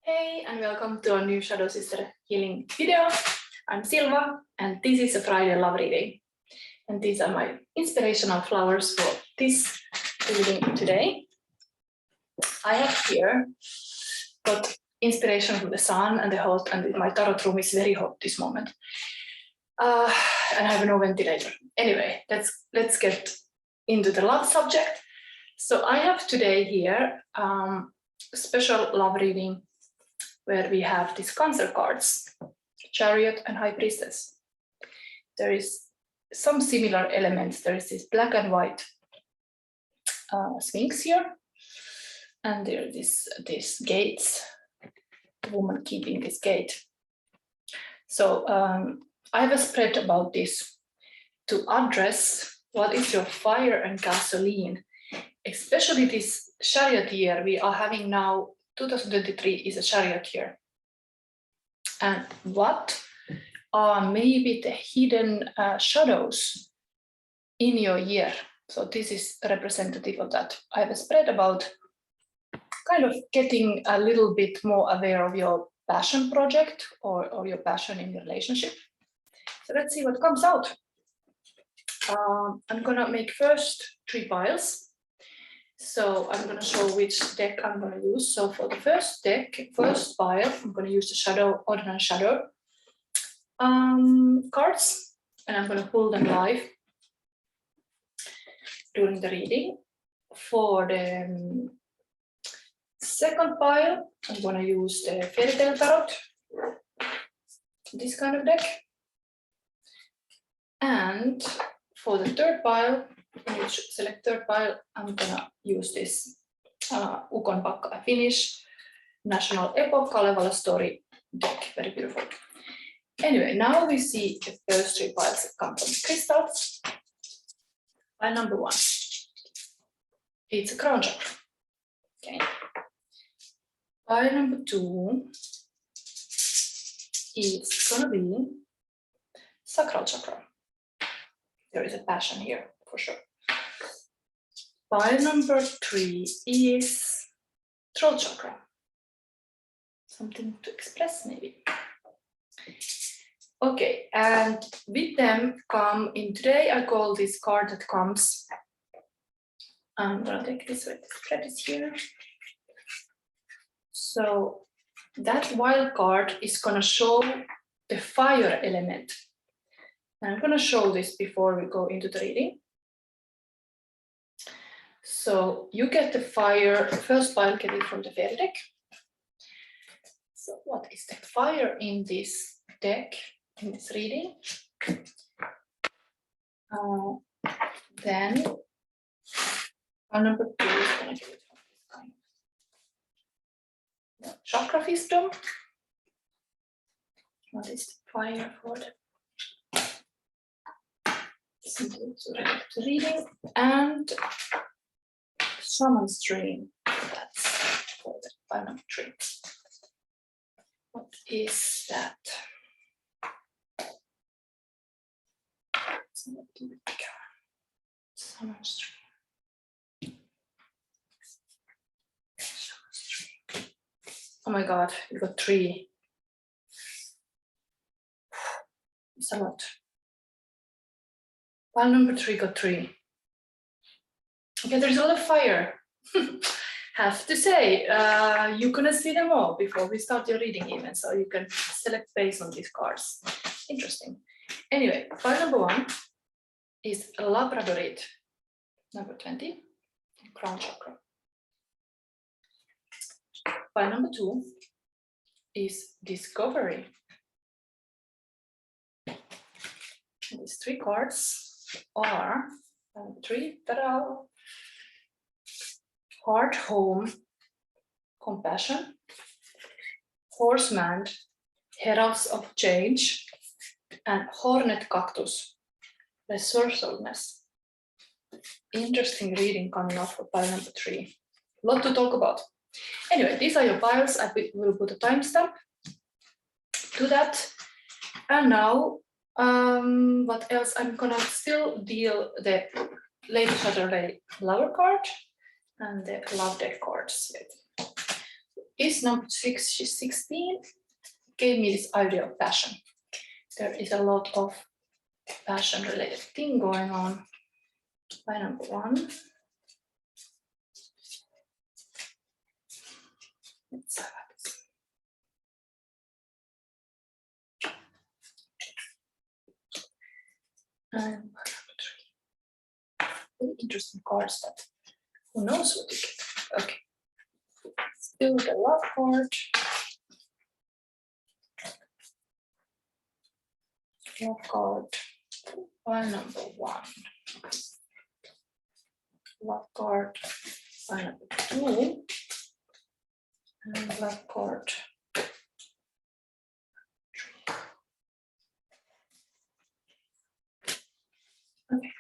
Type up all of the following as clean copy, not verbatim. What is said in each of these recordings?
Hey, and welcome to a new Shadow Sister Healing video. I'm Silva, and this is a Friday love reading. And these are my inspirational flowers for this reading today. I have here got inspiration from the sun and the hot, and my tarot room is very hot this moment. And I have no ventilator. Anyway, let's get into the love subject. So I have today here a special love reading where we have these Cancer cards, Chariot and High Priestess. There is some similar elements. There is this black and white Sphinx here, and there are these gates, the woman keeping this gate. So I have a spread about this to address what is your fire and gasoline, especially this Chariot year we are having now. 2023 is a Chariot year. And what are maybe the hidden shadows in your year? So this is representative of that. I have a spread about kind of getting a little bit more aware of your passion project or your passion in your relationship. So let's see what comes out. I'm gonna make first 3 piles. So I'm going to show which deck I'm going to use. So for the first pile, I'm going to use the ordinance shadow cards, and I'm going to pull them live during the reading. For the second pile, I'm going to use the fairy tale tarot, this kind of deck. And for the third pile, select third pile, I'm gonna use this Ukonpakka Finnish National Epoch Kalevala Story deck, very beautiful. Anyway, now we see the first 3 piles that come from crystals. Pile number 1, it's a crown chakra. Okay. Pile number 2 is gonna be sacral chakra. There is a passion here, for sure. Pile number 3 is throat chakra. Something to express, maybe. Okay, and with them come in today, I call this card that comes. I'm gonna take this with the thread is here. So that wild card is gonna show the fire element. I'm going to show this before we go into the reading. So you get the fire, first pile, get it from the fairy deck. So what is the fire in this deck, in this reading? Then pile number 2 is going to get it from this kind of chakra wisdom. What is the fire for the reading? And shaman's dream. That's for the pile number 3. What is that? It's a little bit bigger. Shaman's dream. Oh my God, we got 3. It's a lot. Pile number 3 got 3. Okay, there's a lot of fire. Have to say, you're gonna see them all before we start your reading even, so you can select based on these cards. Interesting. Anyway, pile number 1 is Labradorite, number 20, crown chakra. Pile number 2 is discovery. And these 3 cards are 3 that are heart, home, compassion, horseman, heralds of change, and hornet cactus, resourcefulness. Interesting reading coming up for pile number 3. A lot to talk about. Anyway, these are your piles. I will put a timestamp to that. And now, what else? I'm gonna still deal the Lady Saturday Lover card and the Love Deck cards. is number 16, gave me this idea of passion. There is a lot of passion related thing going on by number 1. Let's have this. And very interesting cards, but who knows what it is. Okay. Still the love card. Love card by number 1. Love card by number 2. And love card 3. Okay.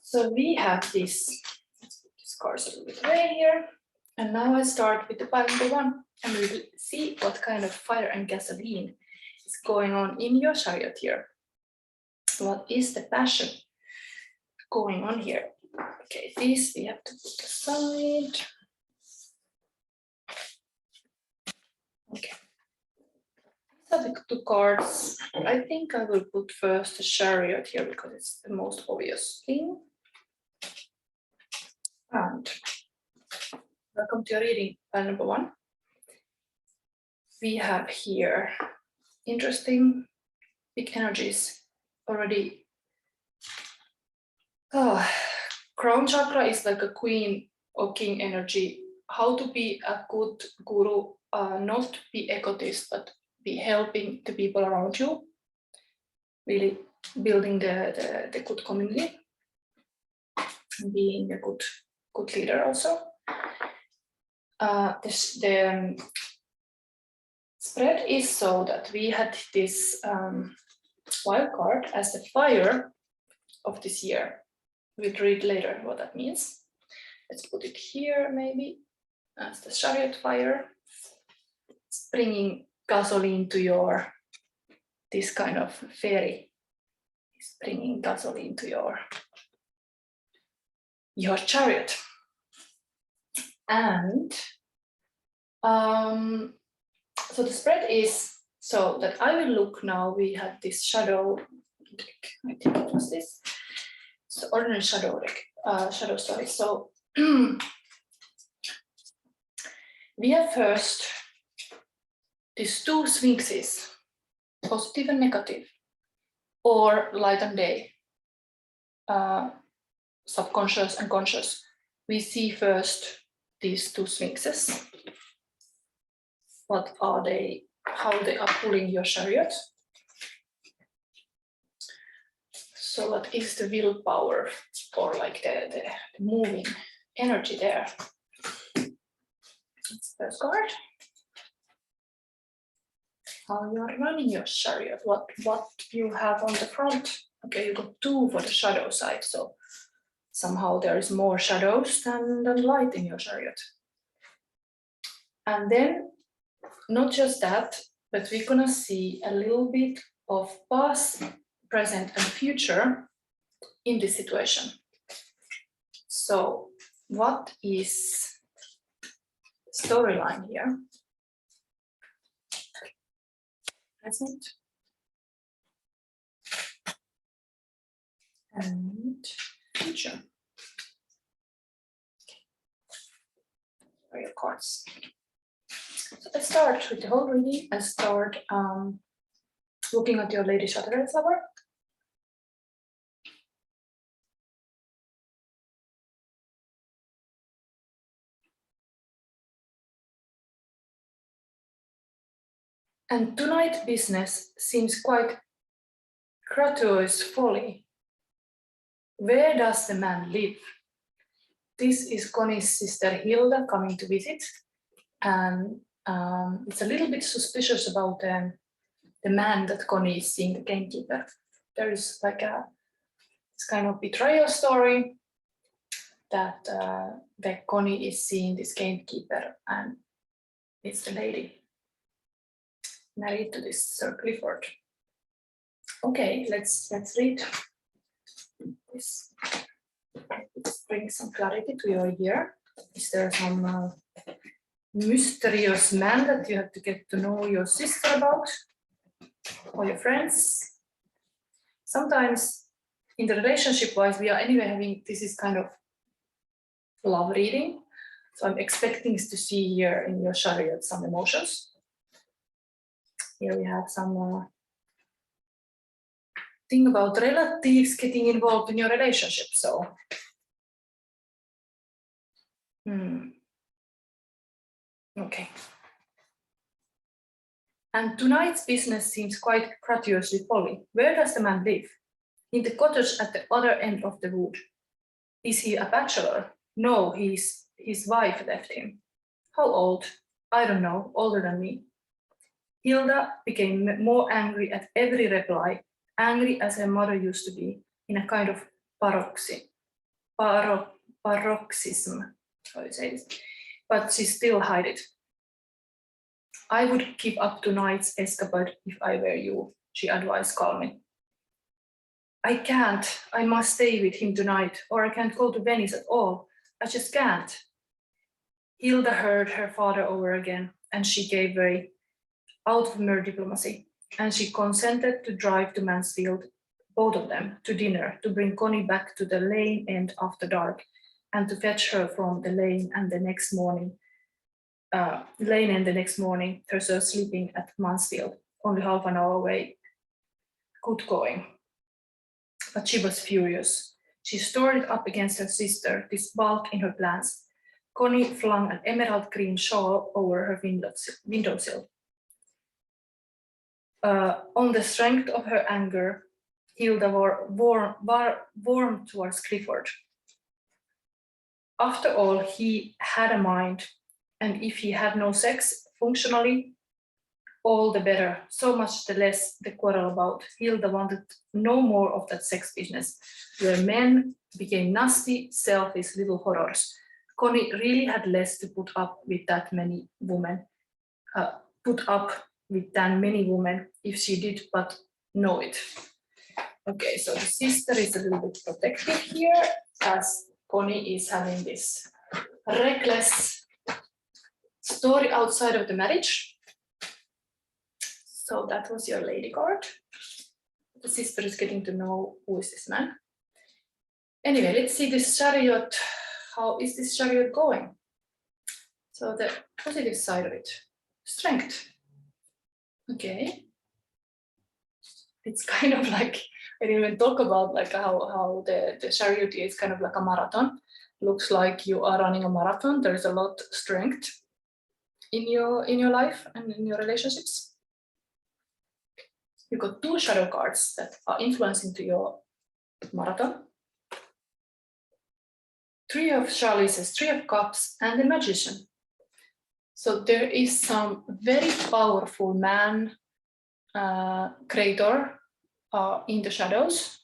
So we have this. Let's put this card a little bit away here. And now I start with the pile number 1, and we will see what kind of fire and gasoline is going on in your chariot here. What is the passion going on here? Okay, this we have to put aside. Okay. These are the 2 cards. I think I will put first the chariot here because it's the most obvious thing. And welcome to your reading, pile number 1. We have here interesting big energies already. Crown chakra is like a queen or king energy. How to be a good guru, not be egotist, but be helping the people around you, really building the good community, and being a good leader also. The spread is so that we had this wild card as the fire of this year. We'll read later what that means. Let's put it here maybe as the chariot fire. It's bringing gasoline to your, this kind of fairy is bringing gasoline to your chariot. And so the spread is so that I will look now. We have this shadow deck. I think it was this. It's the ordinary shadow deck, shadow story. So we have first these 2 sphinxes, positive and negative, or light and day, subconscious and conscious. We see first these 2 sphinxes. What are they? How they are pulling your chariot. So what is the willpower, or like the moving energy there? That's the first card. How you are running your chariot, what you have on the front. Okay, you got 2 for the shadow side, so somehow there is more shadows than light in your chariot. And then, not just that, but we're gonna see a little bit of past, present, and future in this situation. So, what is the storyline here? Present and future. For your cards. So let's start with the whole reading and start looking at your Lady Chatterley's lover. And tonight business seems quite gratuitous folly. Where does the man live? This is Connie's sister Hilda coming to visit, and it's a little bit suspicious about the man that Connie is seeing, the gamekeeper. There is like this kind of betrayal story that Connie is seeing this gamekeeper, and it's the lady married to this Sir Clifford. Okay, let's read this. Let's bring some clarity to your year. Is there some mysterious man that you have to get to know your sister about, or your friends. Sometimes in the relationship-wise, we are anyway having, this is kind of love reading. So I'm expecting to see here in your chariot some emotions. Here we have some thing about relatives getting involved in your relationship. So, okay. And tonight's business seems quite gratuitously folly. Where does the man live? In the cottage at the other end of the wood. Is he a bachelor? No, his wife left him. How old? I don't know, older than me. Hilda became more angry at every reply, angry as her mother used to be, in a kind of paroxysm. How do you say this? But she still hid it. I would give up tonight's escapade if I were you, she advised calmly. I can't. I must stay with him tonight, or I can't go to Venice at all. I just can't. Hilda heard her father over again, and she gave way, out of mere diplomacy, and she consented to drive to Mansfield, both of them, to dinner, to bring Connie back to the lane end after dark, and to fetch her from the lane and the next morning. Herself sleeping at Mansfield, only half an hour away. Good going. But she was furious. She stored it up against her sister, this bulk in her plans. Connie flung an emerald green shawl over her windowsill. On the strength of her anger, Hilda warmed towards Clifford. After all, he had a mind, and if he had no sex, functionally, all the better, so much the less the quarrel about. Hilda wanted no more of that sex business, where men became nasty, selfish little horrors. Connie really had less to put up with that many women, if she did but know it. Okay, so the sister is a little bit protective here, as Connie is having this reckless story outside of the marriage. So that was your lady card. The sister is getting to know who is this man. Anyway, let's see this chariot. How is this chariot going? So the positive side of it, strength. Okay. It's kind of like, I didn't even talk about like how the chariot is kind of like a marathon. Looks like you are running a marathon. There's a lot of strength in your life and in your relationships. You got two shadow cards that are influencing to your marathon. Three of chalices, Three of Cups, and the Magician. So there is some very powerful man creator in the shadows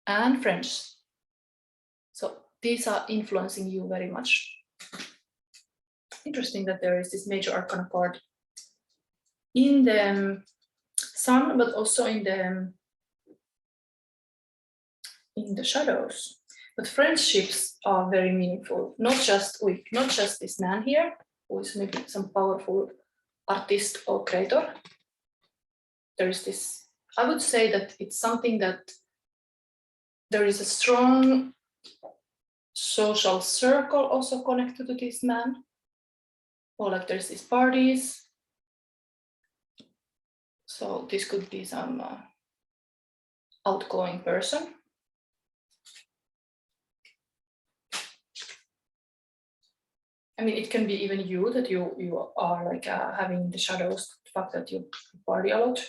and friends. So these are influencing you very much. Interesting that there is this major arcana card in the sun, but also in the shadows. But friendships are very meaningful, not just this man here, who is maybe some powerful artist or creator. There is this, I would say that it's something that there is a strong social circle also connected to this man. Or like there's these parties. So this could be some outgoing person. I mean, it can be even you, that you are like having the shadows, the fact that you party a lot.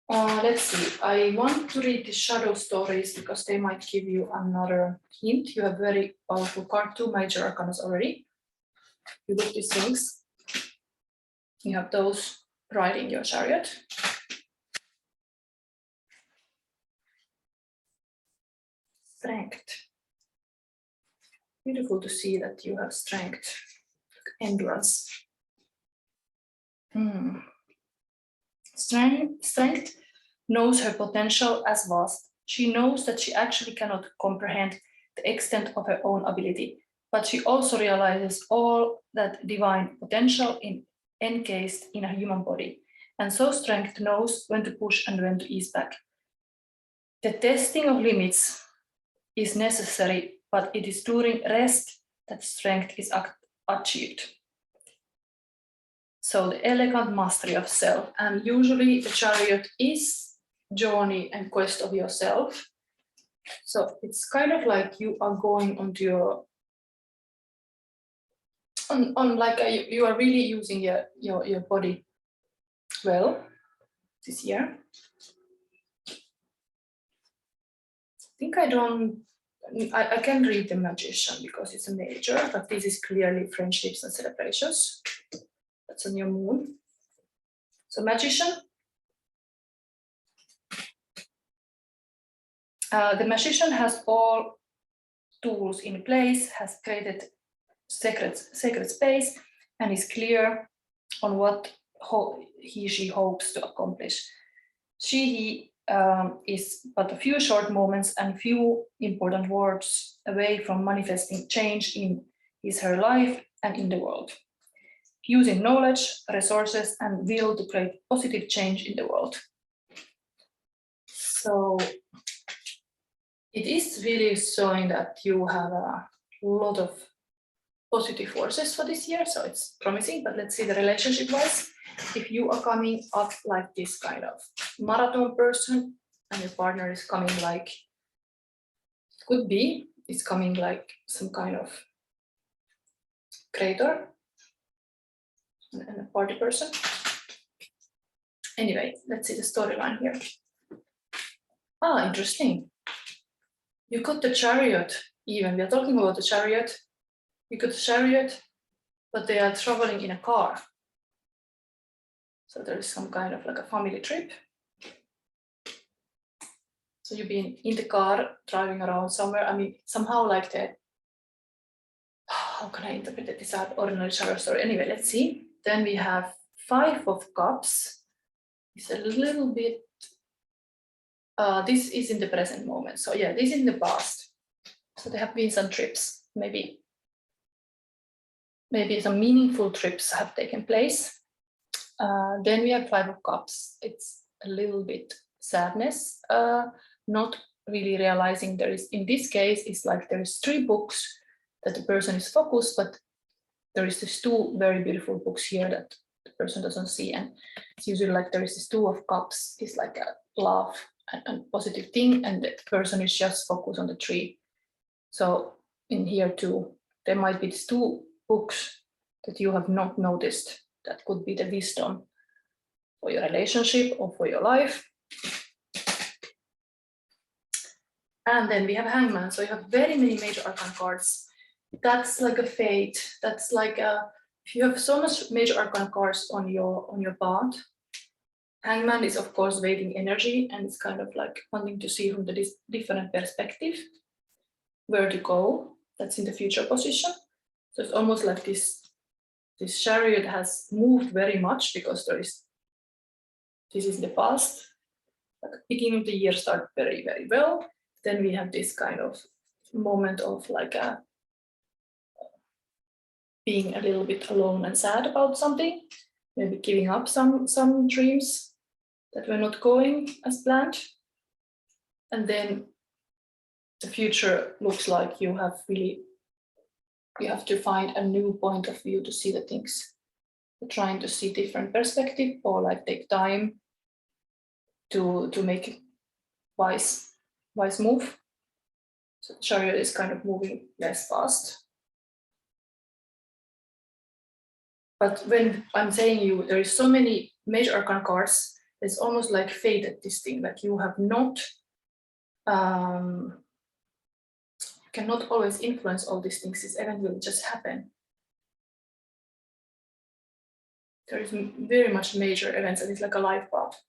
Let's see, I want to read the shadow stories because they might give you another hint. You have very powerful card, two major arcanas already. You look these things. You have those riding your chariot. Strength. Beautiful to see that you have strength, endurance. Strength knows her potential as vast. She knows that she actually cannot comprehend the extent of her own ability. but she also realizes all that divine potential encased in a human body. And so strength knows when to push and when to ease back. The testing of limits is necessary, but it is during rest that strength is achieved. So the elegant mastery of self, and usually the chariot is journey and quest of yourself. So it's kind of like you are going onto your, you are really using your body well this year. I think I can read the Magician because it's a major, but this is clearly friendships and celebrations. That's a new moon. So Magician. The Magician has all tools in place, has created sacred space, and is clear on what she hopes to accomplish. He is but a few short moments and few important words away from manifesting change in her life and in the world, using knowledge, resources, and will to create positive change in the world. So it is really showing that you have a lot of positive forces for this year, so it's promising. But let's see the relationship-wise. If you are coming up like this kind of marathon person and your partner is coming like, could be, it's coming like some kind of creator and a party person. Anyway, let's see the storyline here. Interesting. You got the chariot even. We are talking about the chariot. You got the chariot, but they are traveling in a car. So there is some kind of like a family trip. So you've been in the car driving around somewhere. I mean, somehow like the, how can I interpret it? This ordinary chariot story. Anyway, let's see. Then we have 5 of Cups. It's a little bit, this is in the present moment. So yeah, this is in the past. So there have been some trips, maybe some meaningful trips have taken place. Then we have 5 of Cups. It's a little bit sadness, not really realizing there is, in this case, it's like there's 3 books that the person is focused, but there is this 2 very beautiful books here that the person doesn't see. And it's usually like there is this 2 of Cups, it's like a love and positive thing, and the person is just focused on the 3. So in here too, there might be these 2 books that you have not noticed. That could be the wisdom for your relationship or for your life. And then we have Hangman. So you have very many major arcana cards. That's like a fate. That's like if you have so much major arcana cards on your path, Hangman is of course waiting energy, and it's kind of like wanting to see from the different perspective where to go. That's in the future position. So it's almost like this chariot has moved very much because this is the past. Like beginning of the year started very, very well. Then we have this kind of moment of like being a little bit alone and sad about something, maybe giving up some dreams that were not going as planned. And then the future looks like you have to find a new point of view to see the things. You're trying to see different perspective, or like take time to make wise move. So chariot is kind of moving less fast. But when I'm saying you, there is so many major arcana cards, it's almost like fate at this thing, like you have not, cannot always influence all these things. This event will just happen. There is very much major events, and it's like a life path.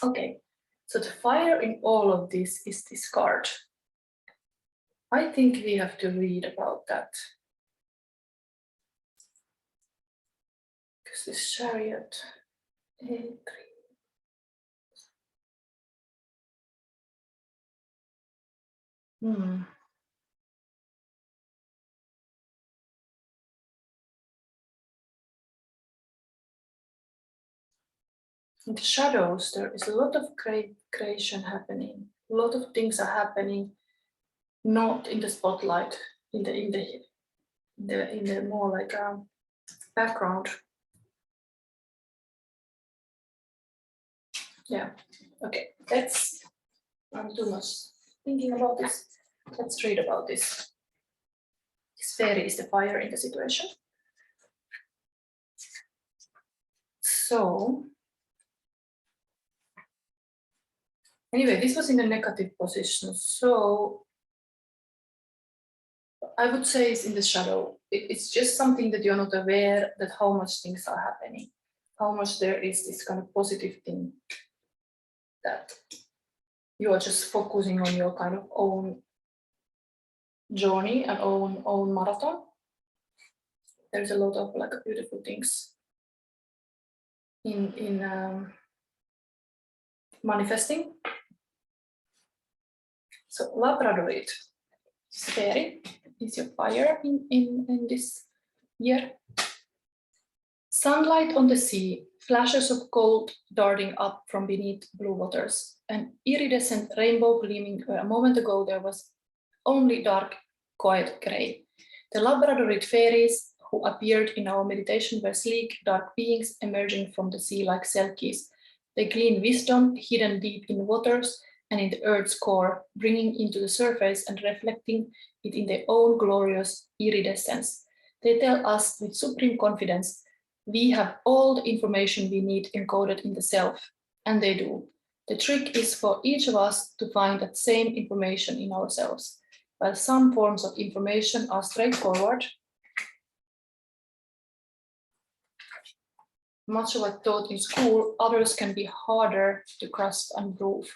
Okay, so the fire in all of this is this card. I think we have to read about that. Because this chariot, In the shadows, there is a lot of creation happening. A lot of things are happening, not in the spotlight, in the more like background. Yeah. Okay. I'm too much thinking about this. Let's read about this. This fairy is the fire in the situation. So anyway, this was in a negative position. So I would say it's in the shadow. It's just something that you're not aware that how much things are happening, how much there is this kind of positive thing that you are just focusing on your kind of own journey and own marathon. There's a lot of like beautiful things in manifesting. So Labradorite fairy is your fire in this year. Sunlight on the sea, flashes of gold darting up from beneath blue waters, an iridescent rainbow gleaming where a moment ago there was only dark, quiet grey. The Labradorite fairies who appeared in our meditation were sleek, dark beings emerging from the sea like selkies. They glean wisdom hidden deep in waters and in the earth's core, bringing into the surface and reflecting it in their own glorious iridescence. They tell us with supreme confidence, we have all the information we need encoded in the self, and they do. The trick is for each of us to find that same information in ourselves. While some forms of information are straightforward, much like taught in school, others can be harder to grasp and prove.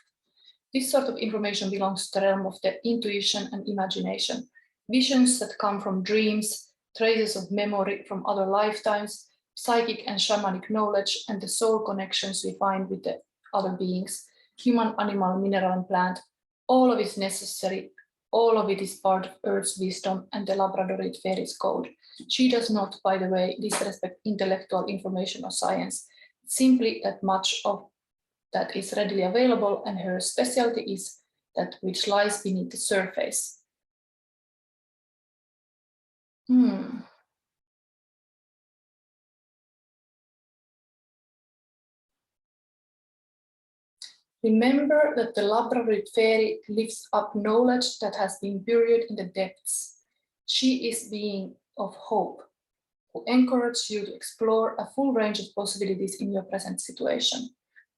This sort of information belongs to the realm of the intuition and imagination, visions that come from dreams, traces of memory from other lifetimes, psychic and shamanic knowledge, and the soul connections we find with the other beings, human, animal, mineral, and plant. All of it is necessary. All of it is part of Earth's wisdom and the Labradorite fairy's code. She does not, by the way, disrespect intellectual information or science. Simply that much of that is readily available, and her specialty is that which lies beneath the surface. Remember that the Labradorite fairy lifts up knowledge that has been buried in the depths. She is being of hope, who encourages you to explore a full range of possibilities in your present situation.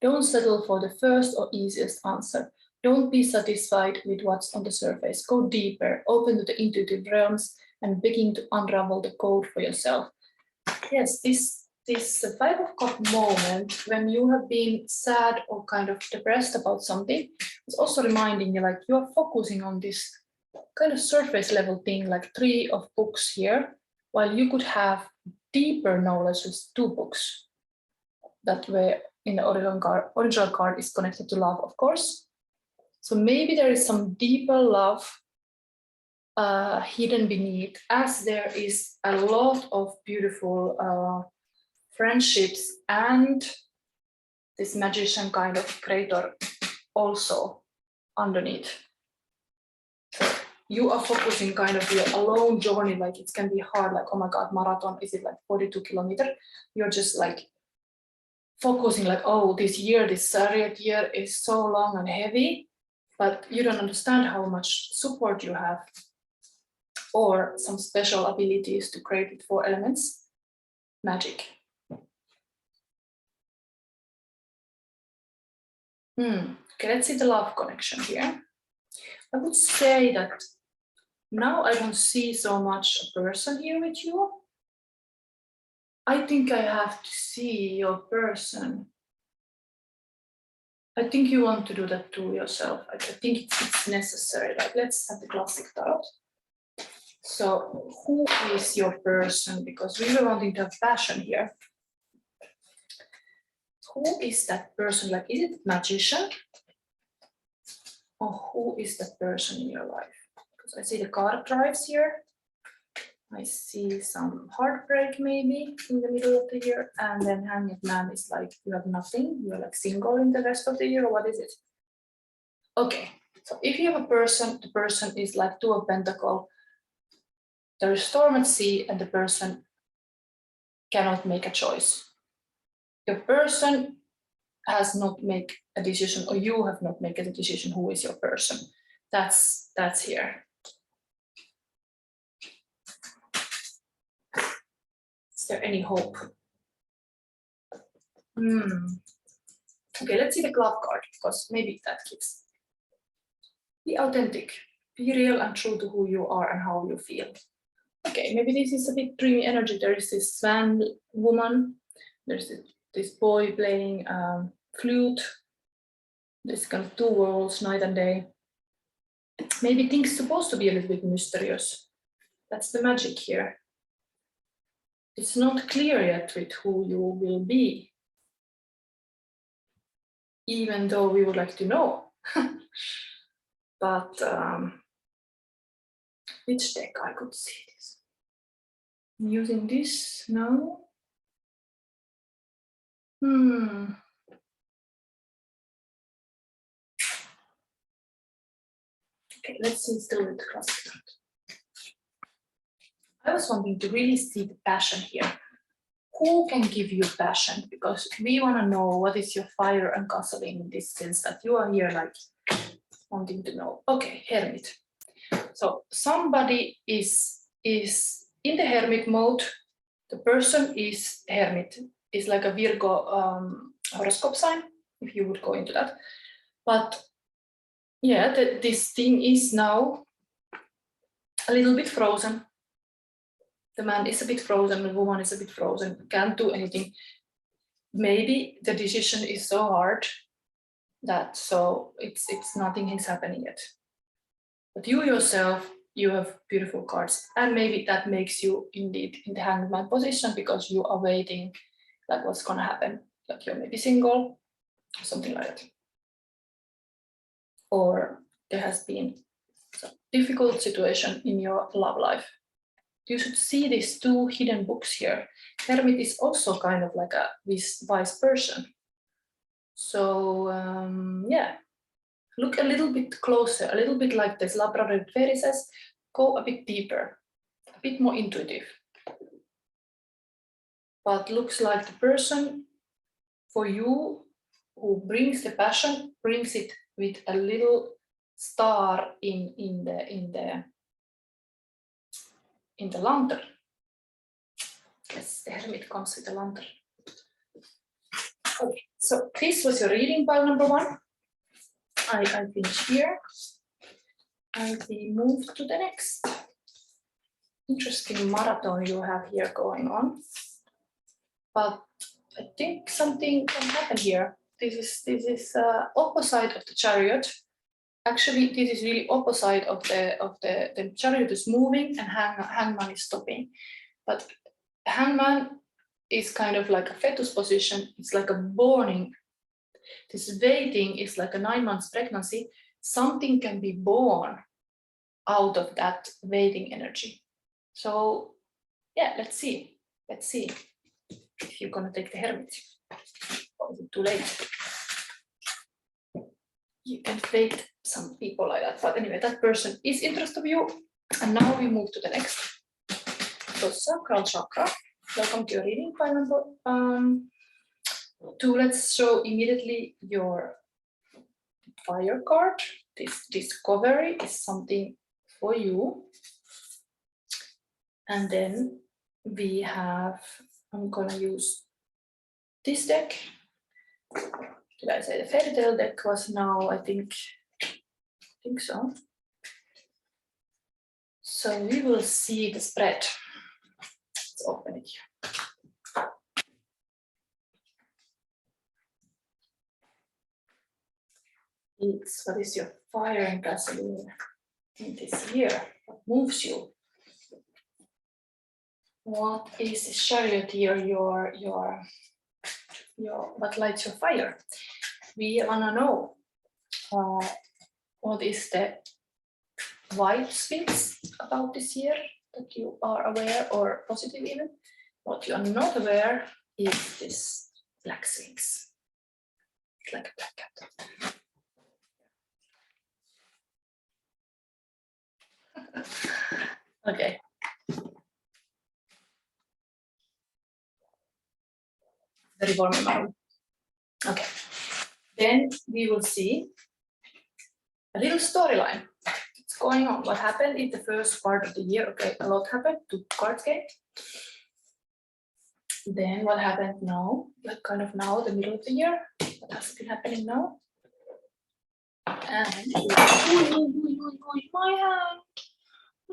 Don't settle for the first or easiest answer. Don't be satisfied with what's on the surface. Go deeper, open to the intuitive realms, and begin to unravel the code for yourself. Yes, this 5 of Cups moment, when you have been sad or kind of depressed about something, it's also reminding you, like, you are focusing on this kind of surface level thing, like 3 of books here, while you could have deeper knowledge with 2 books that were in the original card is connected to love, of course. So maybe there is some deeper love hidden beneath, as there is a lot of beautiful friendships and this magician kind of creator also underneath. So you are focusing kind of your alone journey, like it can be hard, like, oh my God, marathon, is it like 42 kilometers? You're just like focusing like, oh, this CHARIOT year is so long and heavy, but you don't understand how much support you have or some special abilities to create with 4 elements, magic. Okay, let's see the love connection here. I would say that now I don't see so much a person here with you. I think I have to see your person. I think you want to do that to yourself. I think it's necessary. Like, let's have the classic tarot. So who is your person? Because we were wanting to have passion here. Who is that person? Like, is it magician? Or who is that person in your life? Because I see the card drives here. I I see some heartbreak maybe in the middle of the year, and then Hanged Man is like you have nothing, you're like single in the rest of the year, or what is it? Okay, so if you have a person, the person is like Two of Pentacles, there is storm at sea, and the person cannot make a choice. Your person has not made a decision, or you have not made a decision who is your person. That's here. Is there any hope? Okay, let's see the glove card, because maybe that gives. Be authentic, be real and true to who you are and how you feel. Okay, maybe this is a bit dreamy energy. There is this swan woman, there's this boy playing flute, this kind of two worlds, night and day. Maybe things supposed to be a little bit mysterious. That's the magic here. It's not clear yet with who you will be, even though we would like to know. But which deck I could see this? I'm using this now. Okay, let's see still with the classic. I was wanting to really see the passion here. Who can give you passion? Because we want to know what is your fire and gasoline in this sense that you are here like wanting to know. Okay, Hermit. So somebody is in the Hermit mode. The person is Hermit, is like a Virgo horoscope sign, if you would go into that. But yeah, this thing is now a little bit frozen. The man is a bit frozen, the woman is a bit frozen, can't do anything. Maybe the decision is so hard that so it's nothing is happening yet. But you yourself, you have beautiful cards, and maybe that makes you indeed in the Hanged Man position because you are waiting like what's gonna happen. Like you're maybe single, something like that. Or there has been some difficult situation in your love life. You should see these two hidden books here. Hermit is also kind of like a wise person. So yeah, look a little bit closer, a little bit like this Labradorite fairy says, go a bit deeper, a bit more intuitive. But looks like the person for you who brings the passion, brings it with a little star in the lantern. Yes, the Hermit comes with a lantern. Okay, so this was your reading pile number 1. I finish here. We move to the next. Interesting marathon you have here going on. But I think something can happen here. This is opposite of the Chariot. Actually, this is really opposite of the Chariot is moving and Hangman is stopping. But Hangman is kind of like a fetus position. It's like a borning. This waiting is like a 9 months pregnancy. Something can be born out of that waiting energy. So yeah, let's see. Let's see if you're gonna take the Hermit. Or is it too late? You can fake some people like that. But anyway, that person is interested in you. And now we move to the next. So sacral chakra. Welcome to your reading pile number 2. Let's show immediately your fire card. This discovery is something for you. And then we have, I'm gonna use this deck. Did I say the fairy tale deck was now? I think so. So we will see the spread. Let's open it here. It's what is your fire and gasoline in this year? What moves you? What is the Chariot here? Your what lights your fire? We wanna know what is the white spirits about this year that you are aware, or positive even. What you are not aware is this black sphinx. It's like a black cat. Okay. Very warm in my room. Okay. Then we will see a little storyline. What's going on? What happened in the first part of the year? Okay, a lot happened to cards game. Then what happened now? Like kind of now, the middle of the year. What has been happening now? And my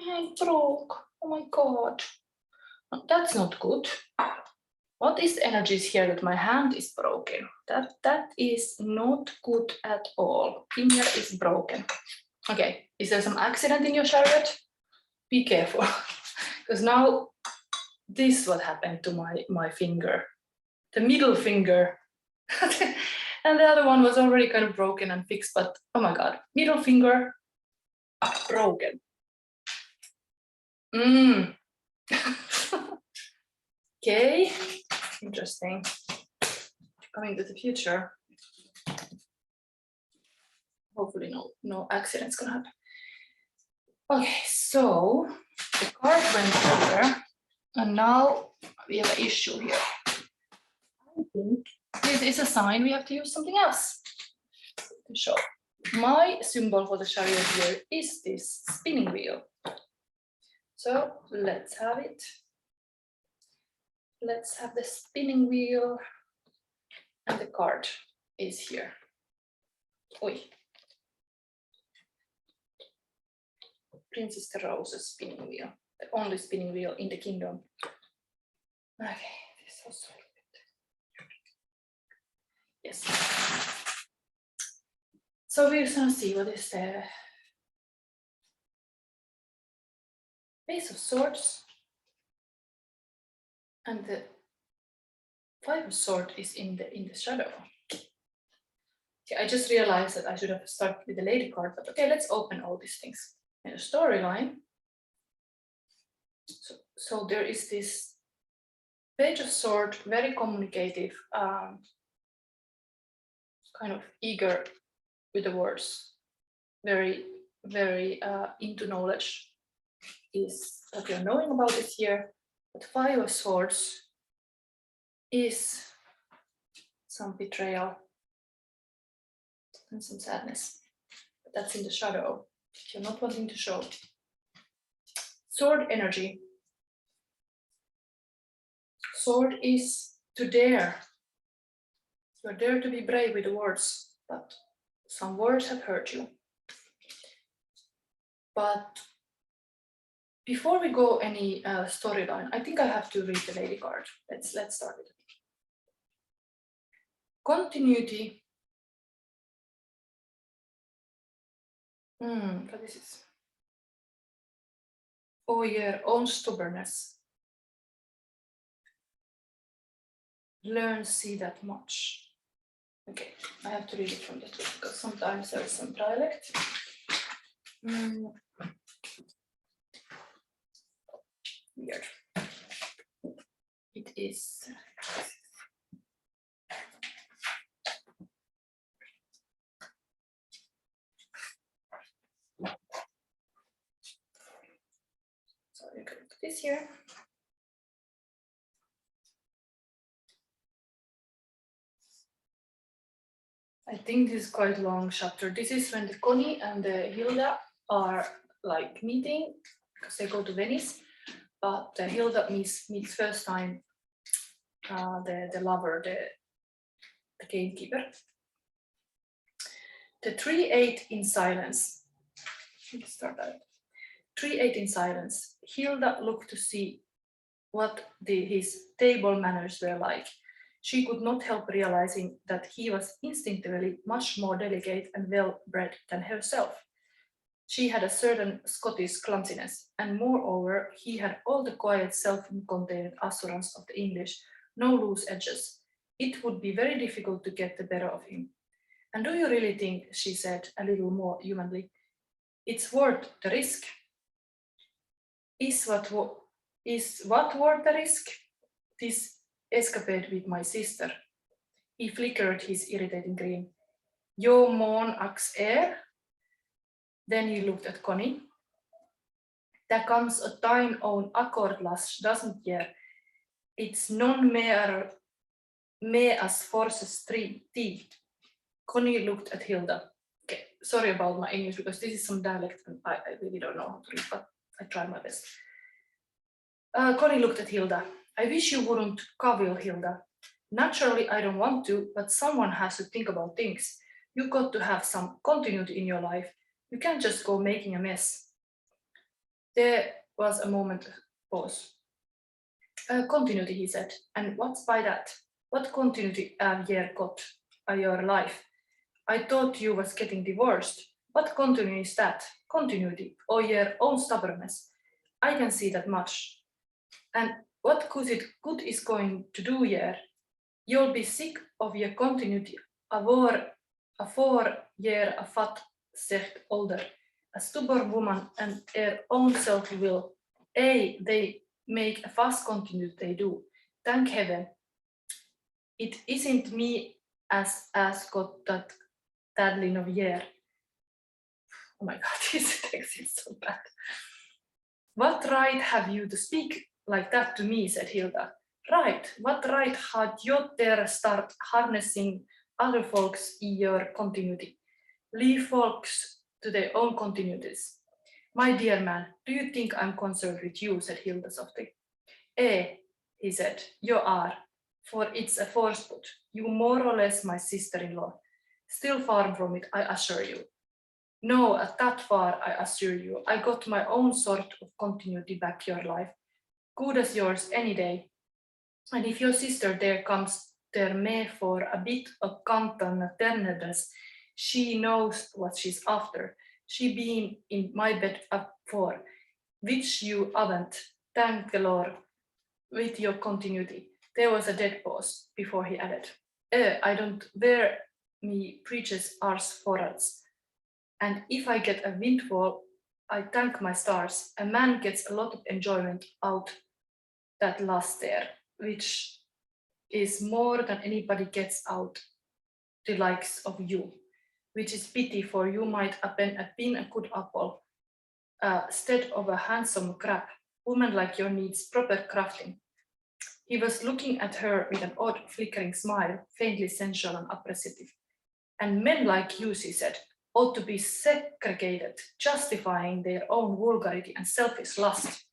hand broke. Oh my god. That's not good. What is the energies here that my hand is broken? That is not good at all. Finger is broken. Okay, is there some accident in your chariot? Be careful, because now this is what happened to my finger, the middle finger. And the other one was already kind of broken and fixed, but oh my god, middle finger broken. Okay, interesting. Coming to the future. Hopefully no accidents gonna happen. Okay, so the card went here, and now we have an issue here. I think this is a sign we have to use something else to show. My symbol for the chariot here is this spinning wheel. So let's have it. Let's have the spinning wheel, and the card is here. Oi. Princess Rose's spinning wheel, the only spinning wheel in the kingdom. Okay, this also a bit. Yes. So we're gonna see what is the Ace of Swords, and the Five of Swords is in the shadow. Okay, I just realized that I should have started with the lady card, but okay, let's open all these things. In a storyline, so there is this Page of Swords, very communicative, kind of eager with the words, very into knowledge is what you're knowing about this year. But Five of Swords is some betrayal and some sadness. But that's in the shadow. You're not wanting to show. Sword energy. Sword is to dare. You're there to be brave with the words, but some words have hurt you. But before we go any storyline, I think I have to read the lady card. Let's start with it. Continuity. What is this? Oh, your own stubbornness. Learn, see that much. Okay, I have to read it from the top because sometimes there is some dialect. Weird. It is. So you can put this here. I think this is quite a long chapter. This is when the Connie and the Hilda are like meeting because they go to Venice, but Hilda meets first time the lover, the gatekeeper. The 3-8 in silence. Let's start that. 3-8 in silence. Hilda looked to see what his table manners were like. She could not help realizing that he was instinctively much more delicate and well-bred than herself. She had a certain Scottish clumsiness, and moreover, he had all the quiet, self-contained assurance of the English, no loose edges. It would be very difficult to get the better of him. And do you really think, she said a little more humanly, it's worth the risk? Is what worth the risk? This escapade with my sister. He flickered his irritating grin. Jo mon ax Then he looked at Connie. There comes a time on akkoordlas, doesn't there? It's non me as forces tid. Connie looked at Hilda. Okay, sorry about my English because this is some dialect and I really don't know how to read, but I try my best. Connie looked at Hilda. I wish you wouldn't cavil, Hilda. Naturally, I don't want to, but someone has to think about things. You got to have some continuity in your life. You can't just go making a mess. There was a moment pause. Continuity, he said. And what's by that? What continuity have you got in your life? I thought you was getting divorced. What continuity is that? Continuity, or your own stubbornness. I can see that much. And what good is going to do here? You'll be sick of your continuity. A 4 year a fat, zegt older. A stubborn woman and her own self-will. They make a fast continuity, they do. Thank heaven. It isn't me as got that tattling of year. Oh my God, this text is so bad. What right have you to speak like that to me, said Hilda. Right, what right had you there start harnessing other folks in your continuity? Leave folks to their own continuities. My dear man, do you think I'm concerned with you, said Hilda softly. He said, you are, for it's a force put. You more or less my sister-in-law. Still far from it, I assure you. No, at that far, I assure you. I got my own sort of continuity back your life. Good as yours any day. And if your sister there comes there me for a bit of kantan tenderness, she knows what she's after. She been in my bed for, which you haven't, thank the Lord, with your continuity. There was a dead pause before he added, I don't wear me preaches ours forwards. And if I get a windfall, I thank my stars. A man gets a lot of enjoyment out that last there, which is more than anybody gets out the likes of you, which is pity, for you might have been a good apple, instead of a handsome crab. Woman like you needs proper crafting. He was looking at her with an odd flickering smile, faintly sensual and appreciative. And men like you, she said, ought to be segregated, justifying their own vulgarity and selfish lust.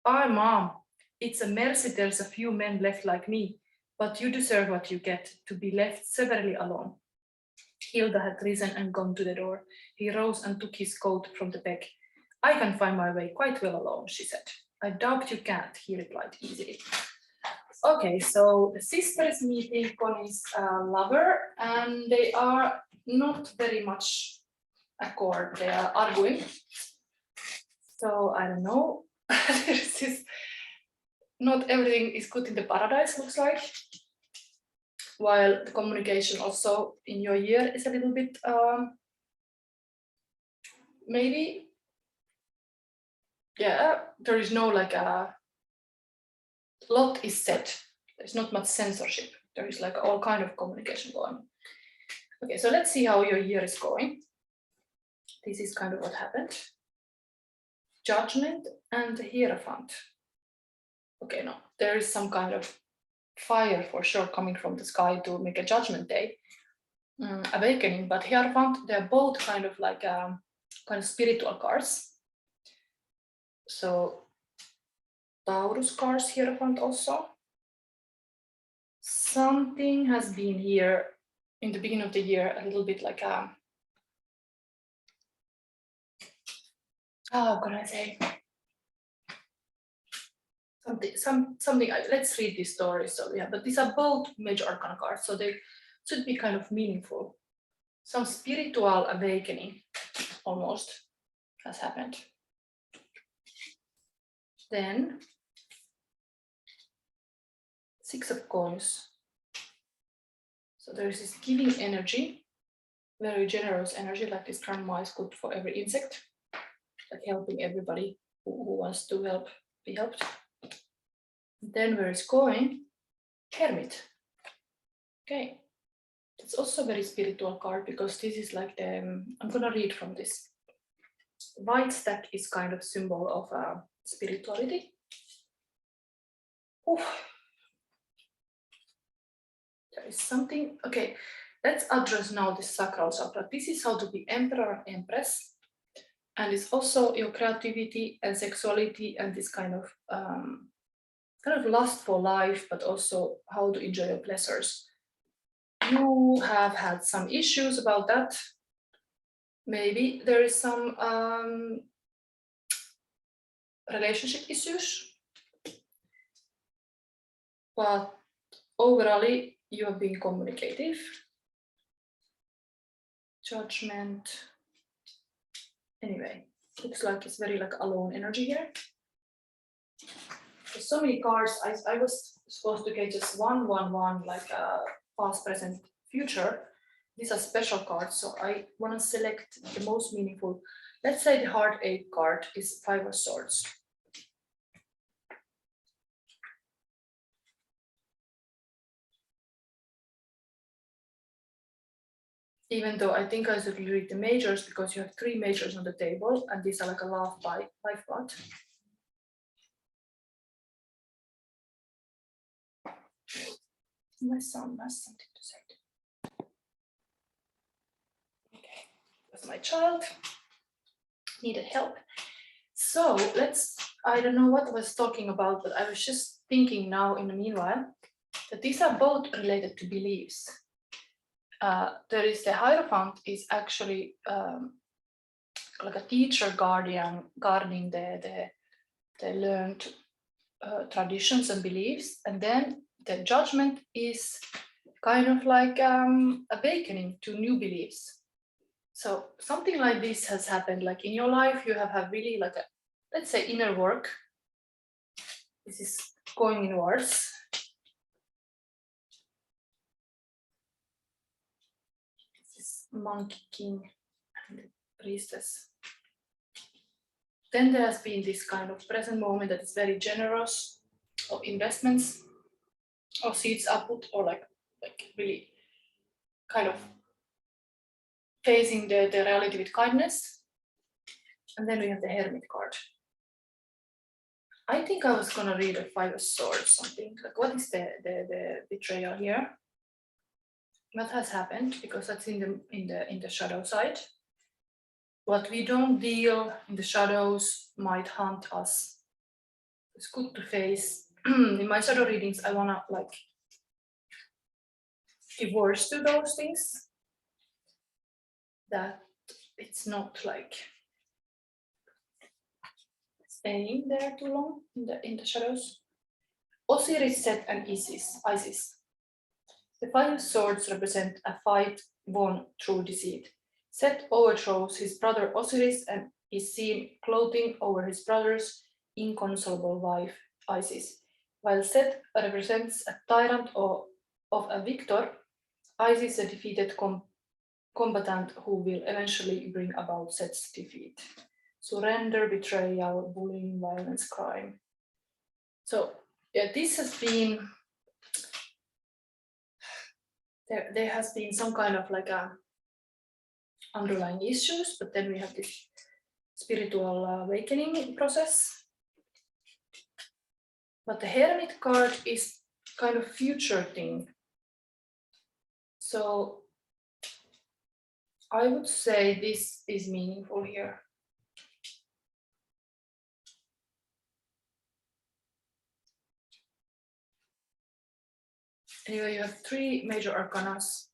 Ah, Mom, it's a mercy there's a few men left like me, but you deserve what you get, to be left severely alone. Hilda had risen and gone to the door. He rose and took his coat from the peg. I can find my way quite well alone, she said. I doubt you can't, he replied easily. Okay, so the sister is meeting Connie's lover, and they are not very much accord. They are arguing. So I don't know. Not everything is good in the paradise, looks like. While the communication also in your year is a little bit maybe, yeah, there is no like a lot is said. There's not much censorship. There is like all kind of communication going. Okay, so let's see how your year is going. This is kind of what happened. Judgment and Hierophant. Okay, no, there is some kind of fire for sure coming from the sky to make a judgment day, awakening, but Hierophant, they're both kind of like kind of spiritual cards. So Taurus cards, Hierophant also. Something has been here in the beginning of the year, a little bit like a, how can I say? Something, let's read this story. So yeah, but these are both major arcana cards, so they should be kind of meaningful. Some spiritual awakening almost has happened. Then 6 of coins. So there is this giving energy, very generous energy, like this grandma is good for every insect, like helping everybody who who wants to be helped. Then where it's going, Hermit. Okay, it's also a very spiritual card because this is like the, I'm gonna read from this. White stack is kind of symbol of spirituality. Oof. There is something, okay, let's address now the sacral chakra. This is how to be emperor and empress. And it's also your creativity and sexuality and this kind of lust for life, but also how to enjoy your pleasures. You have had some issues about that. Maybe there is some relationship issues, but overall you have been communicative. Judgment. Anyway, looks like it's very like alone energy here. There's so many cards. I was supposed to get just one, like past, present, future. These are special cards, so I want to select the most meaningful. Let's say the heartache card is 5 of Swords. Even though I think I should read the majors because you have 3 majors on the table and these are like a life part. My son has something to say. Okay, that's my child. Needed help. So I don't know what I was talking about, but I was just thinking now in the meanwhile that these are both related to beliefs. There is the Hierophant is actually like a teacher guarding the learned traditions and beliefs, and then the Judgment is kind of like awakening to new beliefs. So something like this has happened, like in your life you have had really like a, let's say, inner work. This is going inwards. Monkey, King, and Priestess. Then there has been this kind of present moment that is very generous of investments or seeds are put, or like really kind of facing the reality with kindness. And then we have the Hermit card. I think I was gonna read a 5 of Swords, something like what is the betrayal here? What has happened? Because that's in the shadow side. What we don't deal in the shadows might haunt us. It's good to face. In my shadow readings, I wanna like give words to those things. That it's not like staying there too long in the shadows. Osiris, Set, and Isis. The 5 of Swords represent a fight won through deceit. Set overthrows his brother Osiris and is seen gloating over his brother's inconsolable wife, Isis. While Set represents a tyrant of a victor, Isis a defeated combatant who will eventually bring about Set's defeat. Surrender, betrayal, bullying, violence, crime. So yeah, this has been, there has been some kind of like a underlying issues, but then we have this spiritual awakening process. But the Hermit card is kind of future thing. So I would say this is meaningful here. Anyway, you have 3 major arcanas.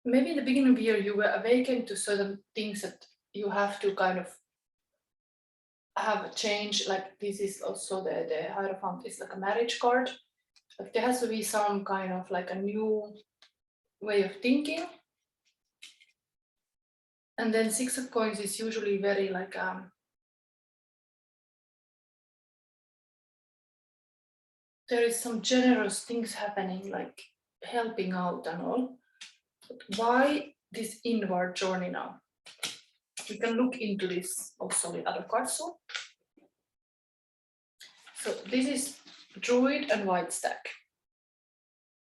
Maybe in the beginning of the year, you were awakened to certain things that you have to kind of have a change. Like this is also the Hierophant is like a marriage card. Like there has to be some kind of like a new way of thinking. And then 6 of Coins is usually very like there is some generous things happening, like helping out and all. But why this inward journey now? We can look into this also with other cards. So this is Druid and White Stack,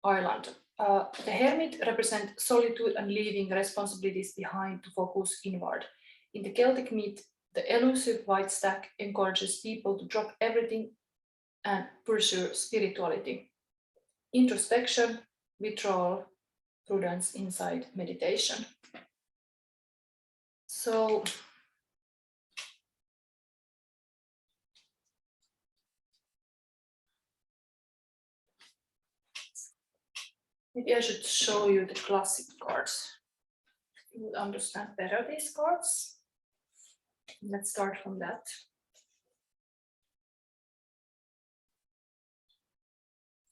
Ireland. The Hermit represents solitude and leaving responsibilities behind to focus inward. In the Celtic myth, the elusive White Stack encourages people to drop everything and pursue spirituality, introspection, withdrawal, prudence, insight, meditation. So maybe I should show you the classic cards. You would understand better these cards. Let's start from that.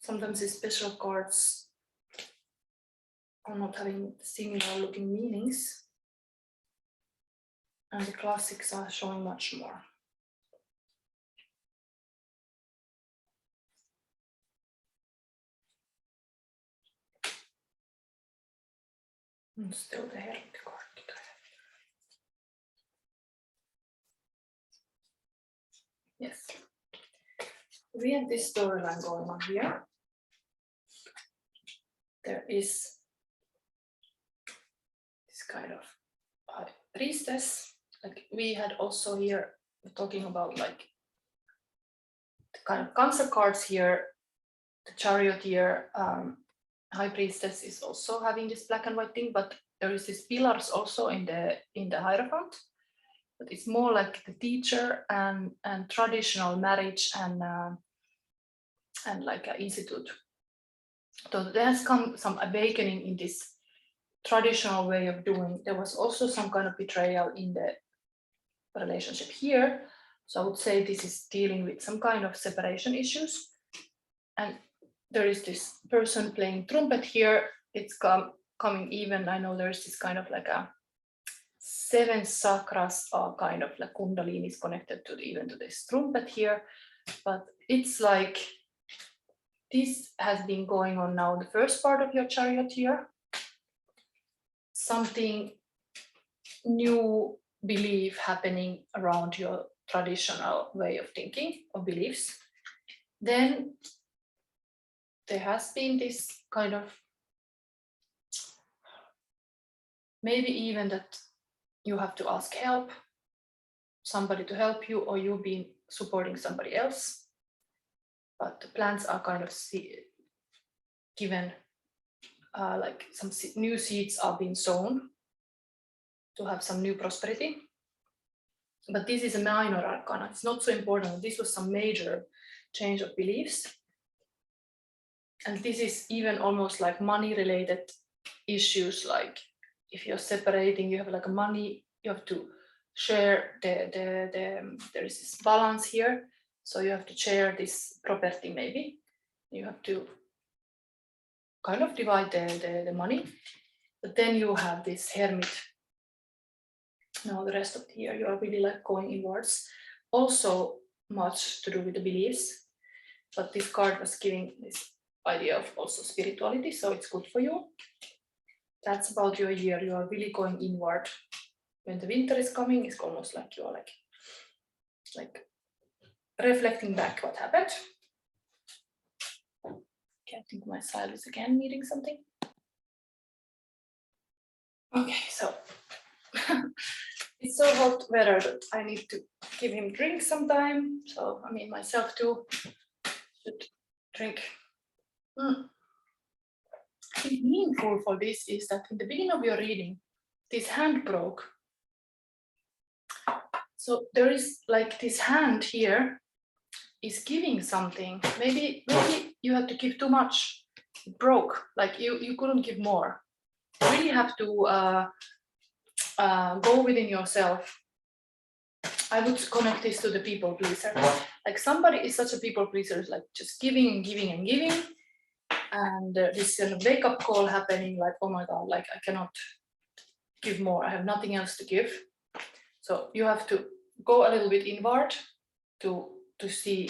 Sometimes these special cards are not having similar looking meanings, and the classics are showing much more. And still the Hermit card. Yes. We have this storyline going on here. There is this kind of priestess. Like we had also here talking about like the kind of cancer cards here, the chariot here. High priestess is also having this black and white thing, but there is these pillars also in the Hierophant. But it's more like the teacher and traditional marriage and like an institute. So there has come some awakening in this traditional way of doing. There was also some kind of betrayal in the relationship here. So I would say this is dealing with some kind of separation issues. And there is this person playing trumpet here. It's coming even, I know there's this kind of like a 7 chakras are kind of like kundalini is connected to even to this trumpet here. But it's like this has been going on now, the first part of your chariot here. Something new belief happening around your traditional way of thinking or beliefs. Then there has been this kind of, maybe even that you have to ask help, somebody to help you, or you've been supporting somebody else. But the plants are kind of given, like some new seeds are being sown to have some new prosperity. But this is a minor arcana. It's not so important. This was some major change of beliefs. And this is even almost like money related issues. Like if you're separating, you have like a money, you have to share there is this balance here. So you have to share this property maybe. You have to kind of divide the money. But then you have this Hermit. Now the rest of the year you are really like going inwards. Also much to do with the beliefs. But this card was giving this idea of also spirituality, so it's good for you. That's about your year. You are really going inward. When the winter is coming, it's almost like you're like reflecting back what happened. Okay, I think my style is again needing something. Okay, so it's so hot weather that I need to give him drink sometime. So I mean myself too should drink. The meaningful for this is that in the beginning of your reading, this hand broke. So there is like this hand here is giving something. Maybe you had to give too much. It broke. Like you couldn't give more. You really have to go within yourself. I would connect this to the people pleaser. Like somebody is such a people pleaser, like just giving and giving and giving. And this kind of wake-up call happening, like, oh my God, like I cannot give more. I have nothing else to give. So you have to go a little bit inward to see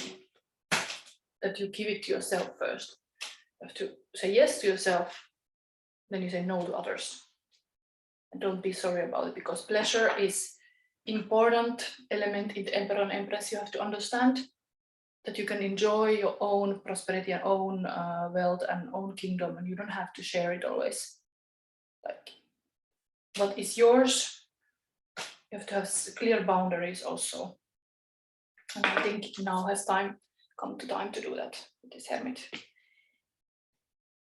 that you give it to yourself first. You have to say yes to yourself, then you say no to others. And don't be sorry about it, because pleasure is important element in the Emperor and Empress. You have to understand that you can enjoy your own prosperity and own wealth and own kingdom, and you don't have to share it always. Like, what is yours, you have to have clear boundaries also. And I think now has come to time to do that with this Hermit.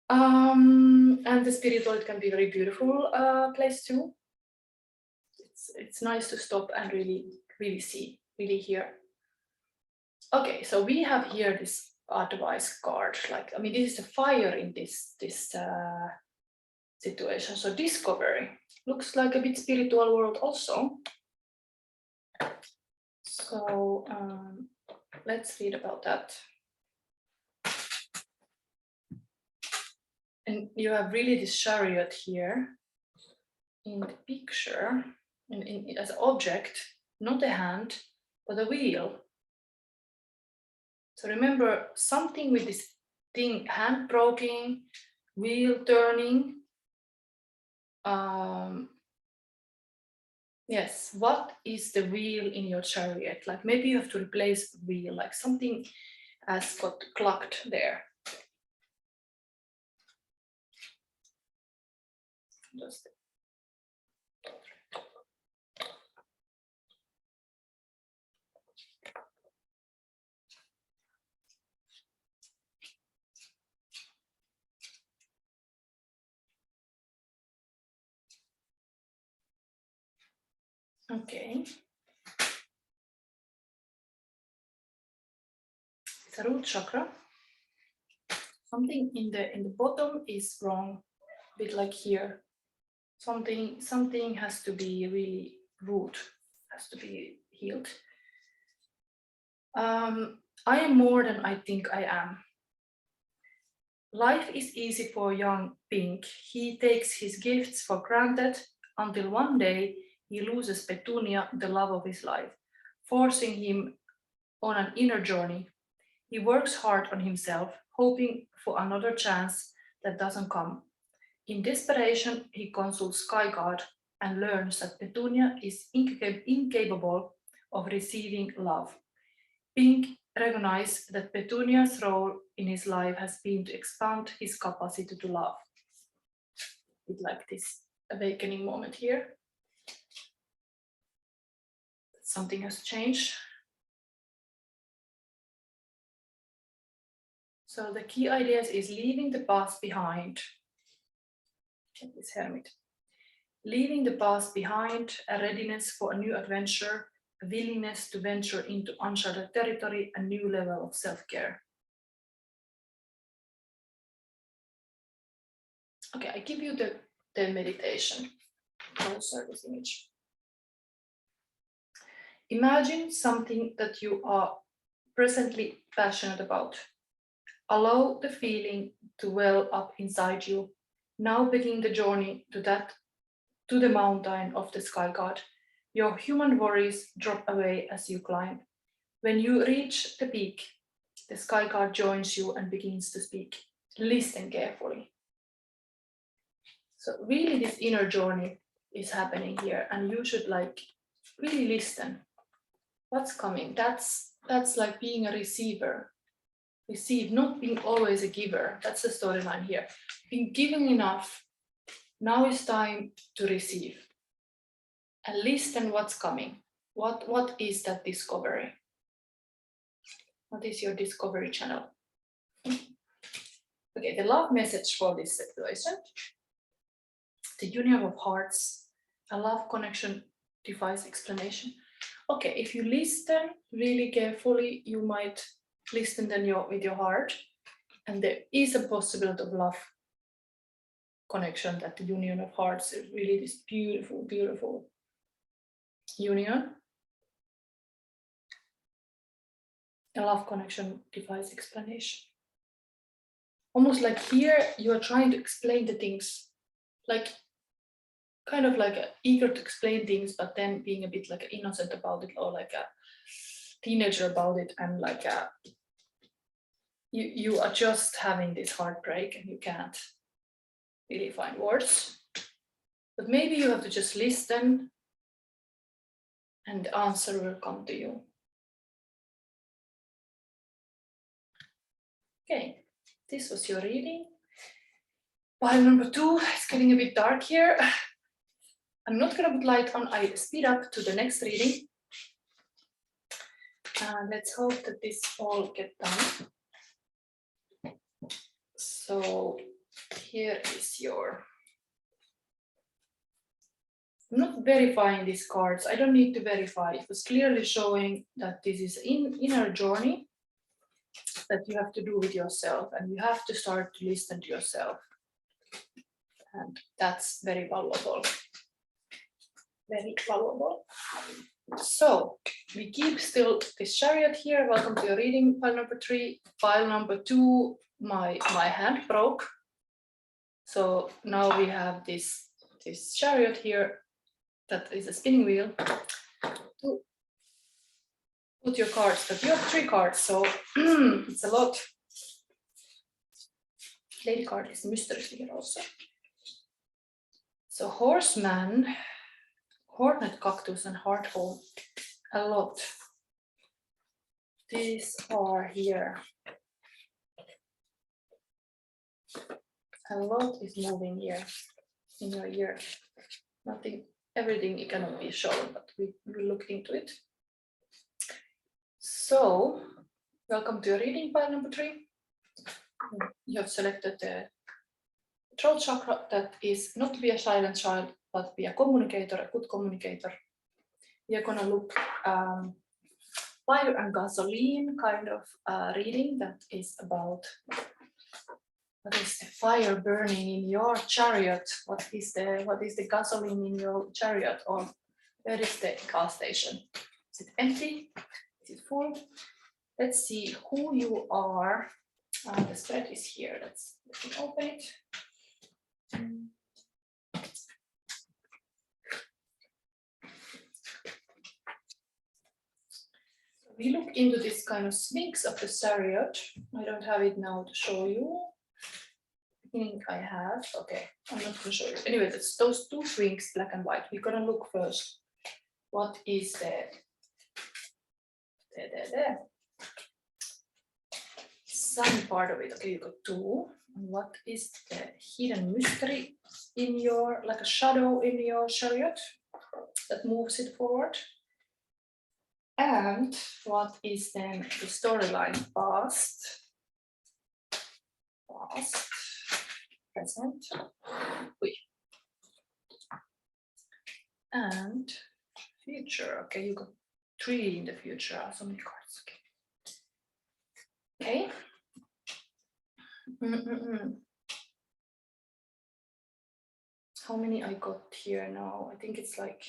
And the spiritual, it can be a very beautiful place too. It's nice to stop and really see, really hear. Okay, so we have here this advice card. Like, I mean, this is the fire in this situation. So discovery looks like a bit spiritual world also. So let's read about that. And you have really this chariot here in the picture, as an object, not a hand, but a wheel. So remember, something with this thing, hand broken, wheel turning. Yes, what is the wheel in your chariot? Like maybe you have to replace the wheel, like something has got clogged there. Just okay. It's a root chakra. Something in the bottom is wrong, a bit like here. Something has to be really root, has to be healed. I am more than I think I am. Life is easy for young Pink. He takes his gifts for granted until one day he loses Petunia, the love of his life, forcing him on an inner journey. He works hard on himself, hoping for another chance that doesn't come. In desperation, he consults Sky God and learns that Petunia is incapable of receiving love. Pink recognizes that Petunia's role in his life has been to expand his capacity to love. It's like this awakening moment here. Something has changed. So the key ideas is leaving the past behind. Check this Hermit. Leaving the past behind, a readiness for a new adventure, a willingness to venture into uncharted territory, a new level of self-care. Okay, I give you the meditation. Also this image. Imagine something that you are presently passionate about. Allow the feeling to well up inside you. Now begin the journey to the mountain of the Sky God. Your human worries drop away as you climb. When you reach the peak, the Sky God joins you and begins to speak. Listen carefully. So really this inner journey is happening here, and you should like really listen. What's coming? That's like being a receiver. Receive, not being always a giver. That's the storyline here. Being given enough. Now is time to receive. And listen what's coming. What is that discovery? What is your discovery channel? Okay, the love message for this situation. The union of hearts, a love connection defies explanation. Okay, if you listen really carefully, you might listen then with your heart, and there is a possibility of love connection, that the union of hearts is really this beautiful, beautiful union. A love connection defies explanation. Almost like here you are trying to explain the things, like kind of like eager to explain things, but then being a bit like innocent about it, or like a teenager about it, and like you are just having this heartbreak and you can't really find words. But maybe you have to just listen and the answer will come to you. Okay, this was your reading. Pile number 2, it's getting a bit dark here. I'm not going to put light on, I speed up to the next reading. Let's hope that this all gets done. So here is your... I'm not verifying these cards. I don't need to verify. It was clearly showing that this is inner journey that you have to do with yourself, and you have to start to listen to yourself. And that's very valuable. Very valuable. So we keep still this chariot here. Welcome to your reading, pile number 3. Pile number 2, my hand broke. So now we have this chariot here that is a spinning wheel to put your cards, but you have 3 cards, so it's a lot. Lady card is mysteriously here also. So horseman, hornet, cactus, and heart home, a lot. These are here. A lot is moving here in your ear. Nothing, everything it cannot be shown, but we will look into it. So, welcome to your reading, pile number 3. You have selected the throat chakra that is not to be a silent child, but be a communicator, a good communicator. We are going to look fire and gasoline kind of reading that is about what is the fire burning in your chariot? What is the gasoline in your chariot? Or where is the gas station? Is it empty? Is it full? Let's see who you are. The spread is here. Let me open it. We look into this kind of sphinx of the chariot. I don't have it now to show you. I think I have. Okay, I'm not going to show you. Anyway, that's those 2 sphinx, black and white. We're going to look first. What is the sun part of it? Okay, you got 2. What is the hidden mystery in your, like a shadow in your chariot that moves it forward? And what is then the storyline? Past, present, and future. Okay, you got 3 in the future. So many cards. Okay. How many I got here now? I think it's like,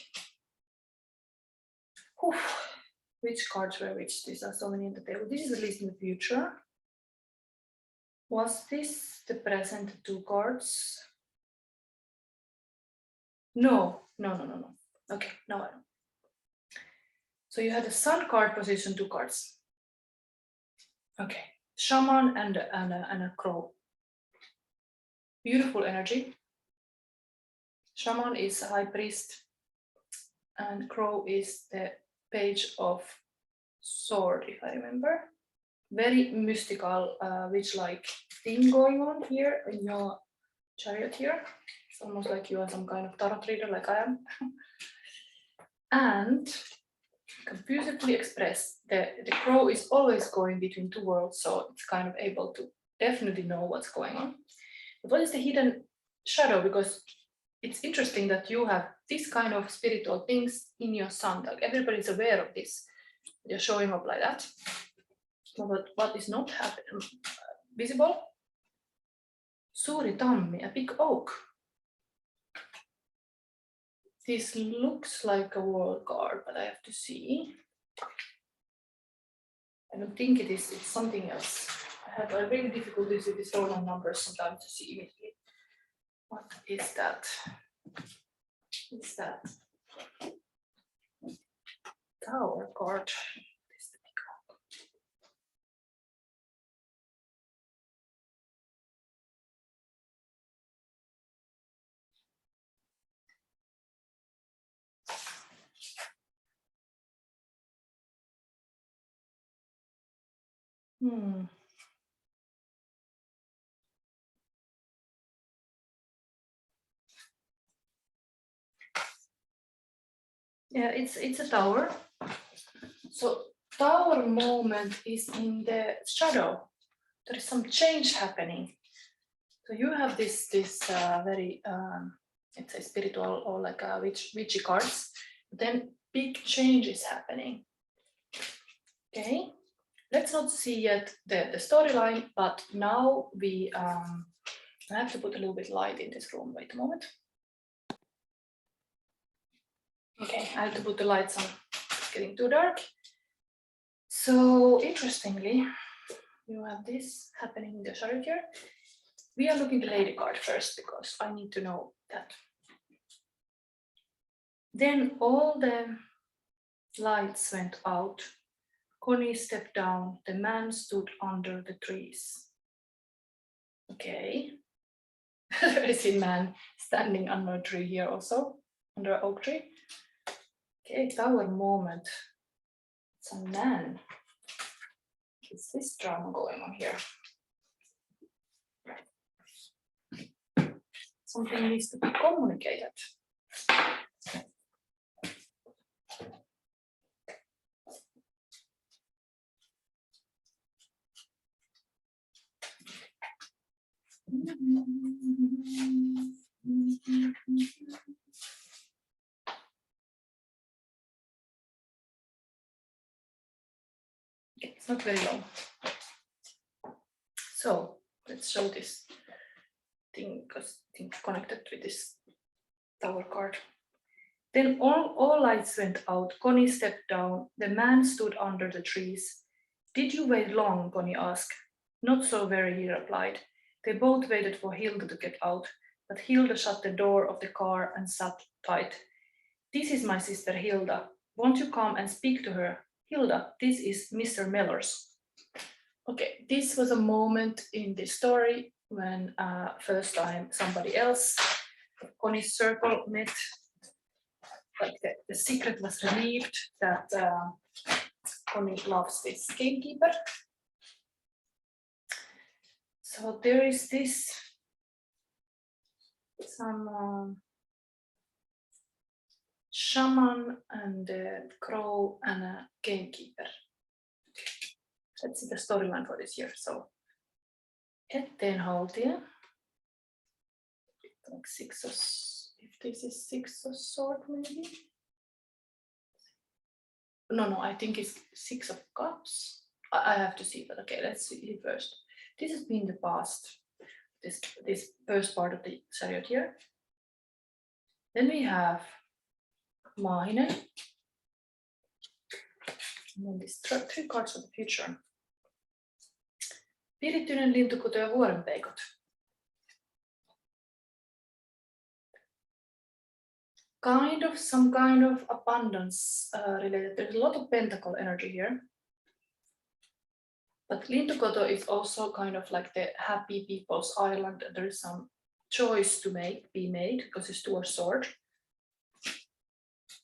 which cards were which? These are so many in the table. This is at least in the future. Was this the present 2 cards? No. Okay, no, I don't. So you had the sun card position, 2 cards. Okay, shaman and a crow. Beautiful energy. Shaman is a high priest, and crow is the page of sword, if I remember. Very mystical, witch-like thing going on here in your chariot here. It's almost like you are some kind of tarot reader, like I am. And can beautifully express the crow is always going between 2 worlds, so it's kind of able to definitely know what's going on. But what is the hidden shadow? Because it's interesting that you have this kind of spiritual things in your sun. Like everybody's aware of this. You're showing up like that. But what is not visible? Suuri tammi, a big oak. This looks like a world card, but I have to see. I don't think it is, it's something else. I have a really difficulties with these Roman numbers sometimes to see immediately. What is that? Is that Tower card? Yeah, it's a tower. So tower moment is in the shadow. There is some change happening. So you have this very it's a spiritual or like a witchy cards. Then big change is happening. Okay, let's not see yet the storyline, but now we I have to put a little bit light in this room. Wait a moment. Okay, I have to put the lights on. It's getting too dark. So interestingly, you have this happening in the chariot here. We are looking at the lady card first because I need to know that. Then all the lights went out. Connie stepped down. The man stood under the trees. Okay. There is a man standing under a tree here also, under an oak tree. Okay, tower moment. It's a man. Is this drama going on here? Something needs to be communicated. Okay, it's not very long. So let's show this thing because I think connected with this tower card. Then all lights went out. Connie stepped down. The man stood under the trees. Did you wait long? Connie asked. Not so very, he replied. They both waited for Hilda to get out, but Hilda shut the door of the car and sat tight. This is my sister Hilda. Won't you come and speak to her? Hilda, this is Mr. Mellors. Okay, this was a moment in the story when first time somebody else, Connie's circle, met. Like the secret was relieved that Connie loves this gamekeeper. So there is this some shaman and a crow and a gamekeeper. Let's see the storyline for this year. So etteenhaltija, like six of, if this is six of sword maybe. No, I think it's six of cups. I have to see, but okay, let's see first. This has been the past, this first part of the chariot here. Then we have Mahinen. And then these three cards of the future. Piirityinen, lintukoto ja vuorenpeikot. Some kind of abundance related. There's a lot of pentacle energy here. But lintukoto is also kind of like the happy people's island. There is some choice to be made because it's two of swords.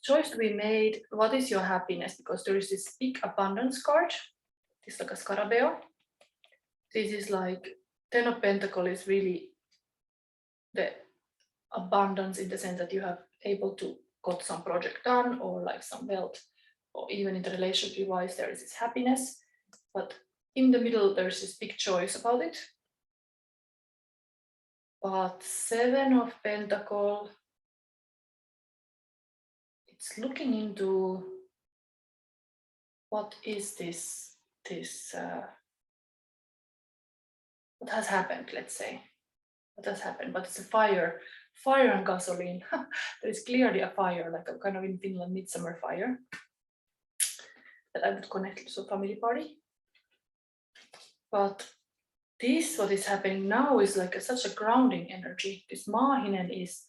Choice to be made. What is your happiness? Because there is this big abundance card. It's like a scarabeo. This is like 10 of Pentacles is really the abundance in the sense that you have able to got some project done or like some wealth, or even in the relationship wise there is this happiness. But in the middle there's this big choice about it. But 7 of Pentacles, it's looking into what is this what has happened, let's say. What has happened, but it's a fire and gasoline. There is clearly a fire, like a kind of in Finland midsummer fire that I would connect to a family party. But this, what is happening now is like such a grounding energy. This Mahinen is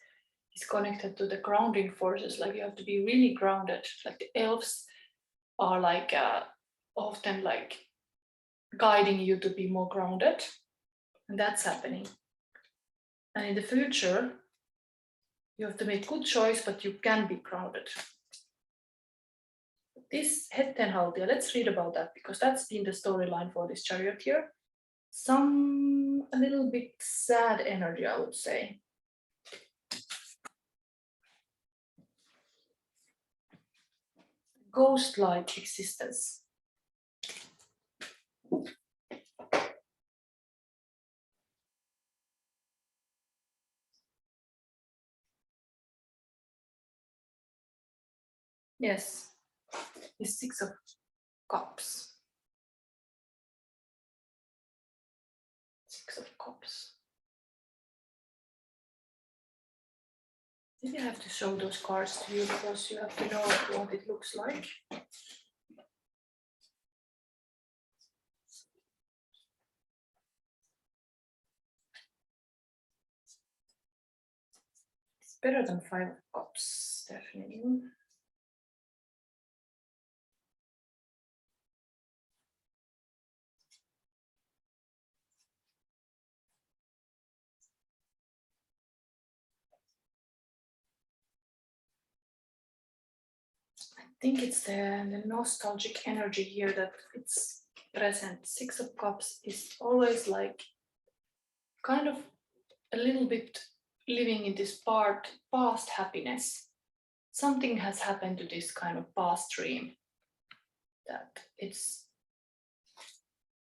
connected to the grounding forces. Like you have to be really grounded. Like the elves are like often like guiding you to be more grounded, and that's happening. And in the future, you have to make good choice, but you can be grounded. this Hettenhaltia, let's read about that, because that's been the storyline for this chariot here. Some a little bit sad energy, I would say. Ghost-like existence. Yes, the Six of Cups. Six of Cups. Maybe I have to show those cards to you because you have to know what it looks like. It's better than Five of Cups, definitely. I think it's the nostalgic energy here that it's present. Six of Cups is always like kind of a little bit living in this past happiness. Something has happened to this kind of past dream that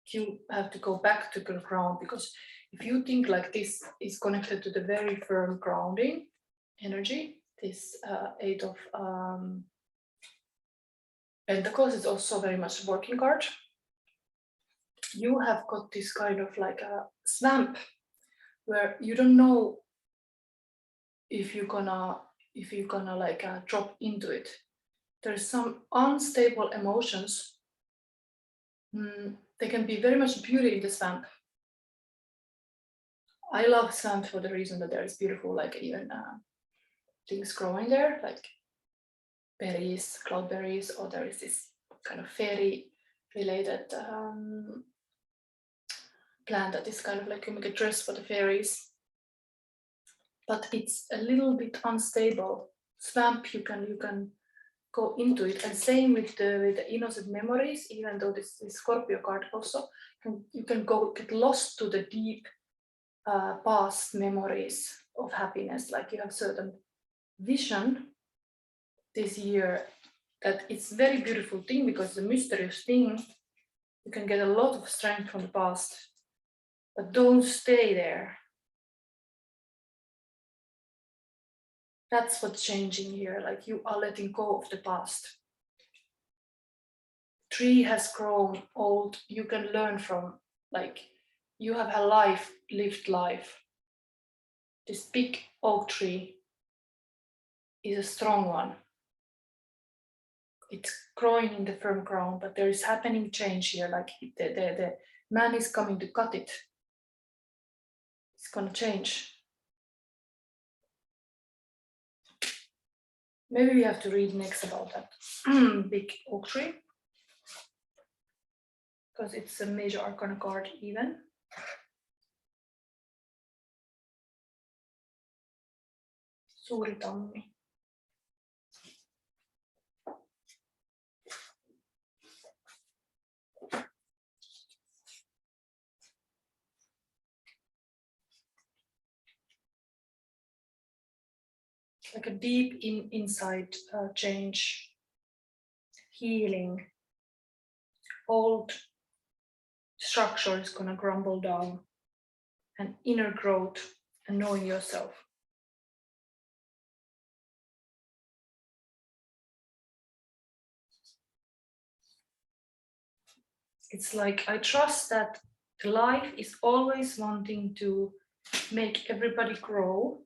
you have to go back to the ground, because if you think like this is connected to the very firm grounding energy, this Eight of Pentacles is also very much a working card. You have got this kind of like a swamp where you don't know if you're gonna like drop into it. There's some unstable emotions. There can be very much beauty in the swamp. I love swamp for the reason that there is beautiful, like even things growing there, like berries, cloudberries, or there is this kind of fairy related plant that is kind of like you make a dress for the fairies. But it's a little bit unstable. Swamp, you can go into it, and same with the innocent memories. Even though this is Scorpio card also, you can go get lost to the deep past memories of happiness. Like you have certain vision this year that it's very beautiful thing, because it's a mysterious thing. You can get a lot of strength from the past, but don't stay there. That's what's changing here. Like you are letting go of the past. Tree has grown old. You can learn from, like, you have a life, lived life. This big oak tree is a strong one. It's growing in the firm ground, but there is happening change here. Like the man is coming to cut it. It's gonna change. Maybe we have to read next about that big oak tree, because it's a major arcana card even. Suuri tammi. Like a deep inside change, healing. Old structure is gonna crumble down, and inner growth and knowing yourself. It's like, I trust that life is always wanting to make everybody grow.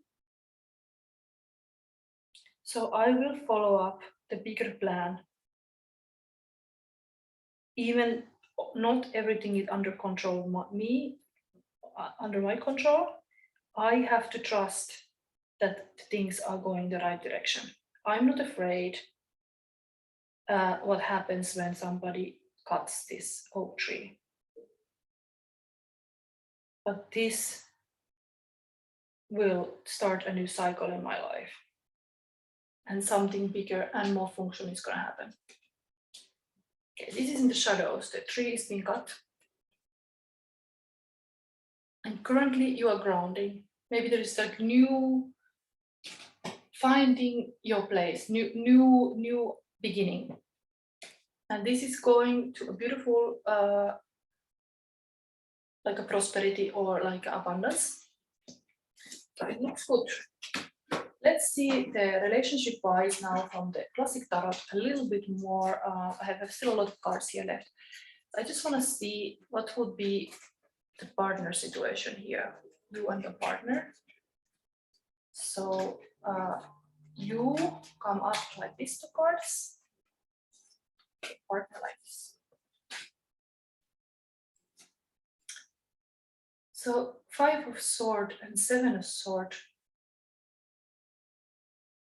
So I will follow up the bigger plan. Even not everything is under control, under my control. I have to trust that things are going the right direction. I'm not afraid what happens when somebody cuts this oak tree. But this will start a new cycle in my life. And something bigger and more functional is going to happen. Okay, this is in the shadows. The tree is being cut. And currently you are grounding. Maybe there is like new finding your place, new beginning. And this is going to a beautiful like a prosperity or like abundance. So it looks good. Let's see the relationship wise now from the classic tarot a little bit more. I have still a lot of cards here left. I just want to see what would be the partner situation here, you and your partner. So you come up like this, two cards, partner like this. So 5 of Swords and 7 of Swords,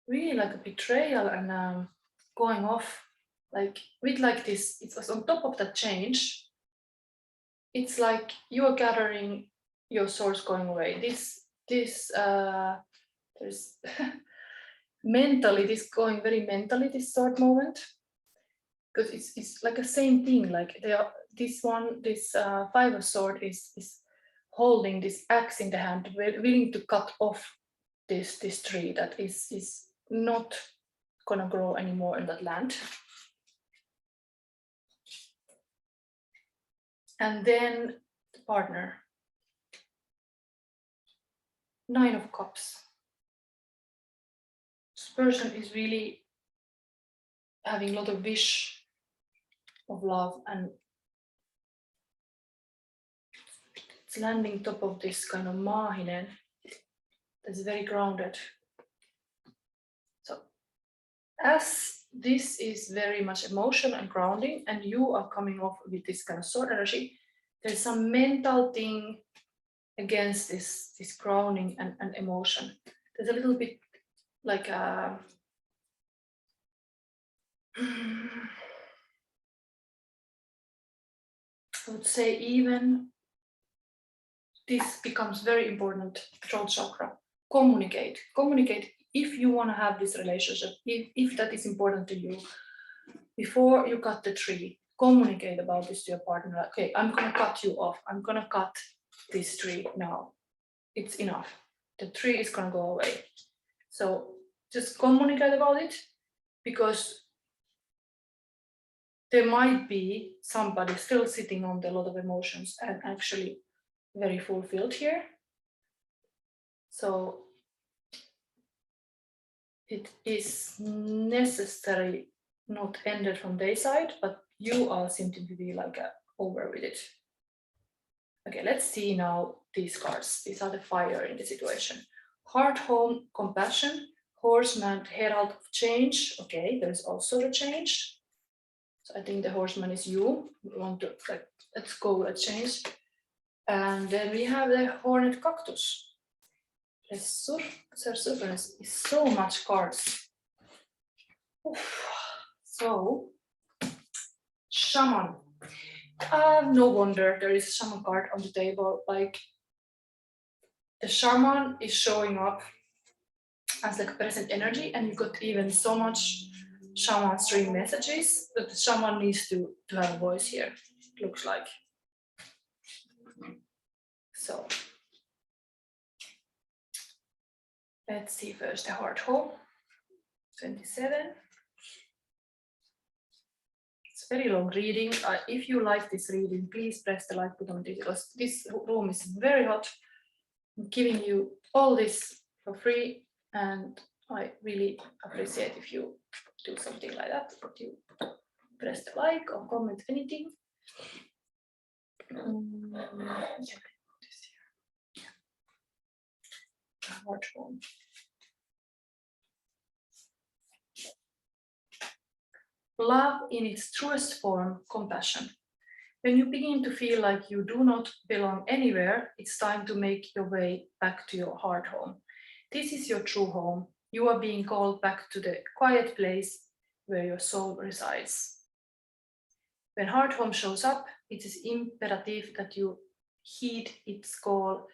really like a betrayal and going off, like with like this, it was on top of that change. It's like you are gathering your swords going away. There's mentally, this going very mentally, this sword moment, because it's like the same thing. Like they are, this 5 of Swords is holding this axe in the hand, willing to cut off this tree that is not gonna grow anymore in that land. And then the partner, 9 of Cups. This person is really having a lot of wish of love, and it's landing top of this kind of mahinen that's very grounded. So as this is very much emotion and grounding, and you are coming off with this kind of sword energy, there's some mental thing against this grounding and emotion. There's a little bit like a I would say even this becomes very important, throat chakra. Communicate if you want to have this relationship, if that is important to you. Before you cut the tree, communicate about this to your partner. Like, okay, I'm gonna cut you off. I'm gonna cut this tree now. It's enough. The tree is gonna go away. So just communicate about it, because there might be somebody still sitting on a lot of emotions and actually very fulfilled here. So it is necessary not ended from their side, but you all seem to be like over with it. Okay, let's see now these cards. These are the fire in the situation. Heart, home, compassion, horseman, herald of change. Okay, there's also the change. So I think the horseman is you. We want to like, let's go, let's change. And then we have the hornet cactus. Resurgence is so much cards. Oof. So, shaman. No wonder there is a shaman card on the table. Like the shaman is showing up as like a present energy, and you got even so much shaman string messages that the shaman needs to have a voice here. It looks like. So let's see first the heart hole. 27. It's very long reading. If you like this reading, please press the like button, because this room is very hot. I'm giving you all this for free, and I really appreciate if you do something like that, that you press the like or comment anything. Heart home. Love in its truest form, compassion. When you begin to feel like you do not belong anywhere, it's time to make your way back to your heart home. This is your true home. You are being called back to the quiet place where your soul resides. When heart home shows up, it is imperative that you heed its call.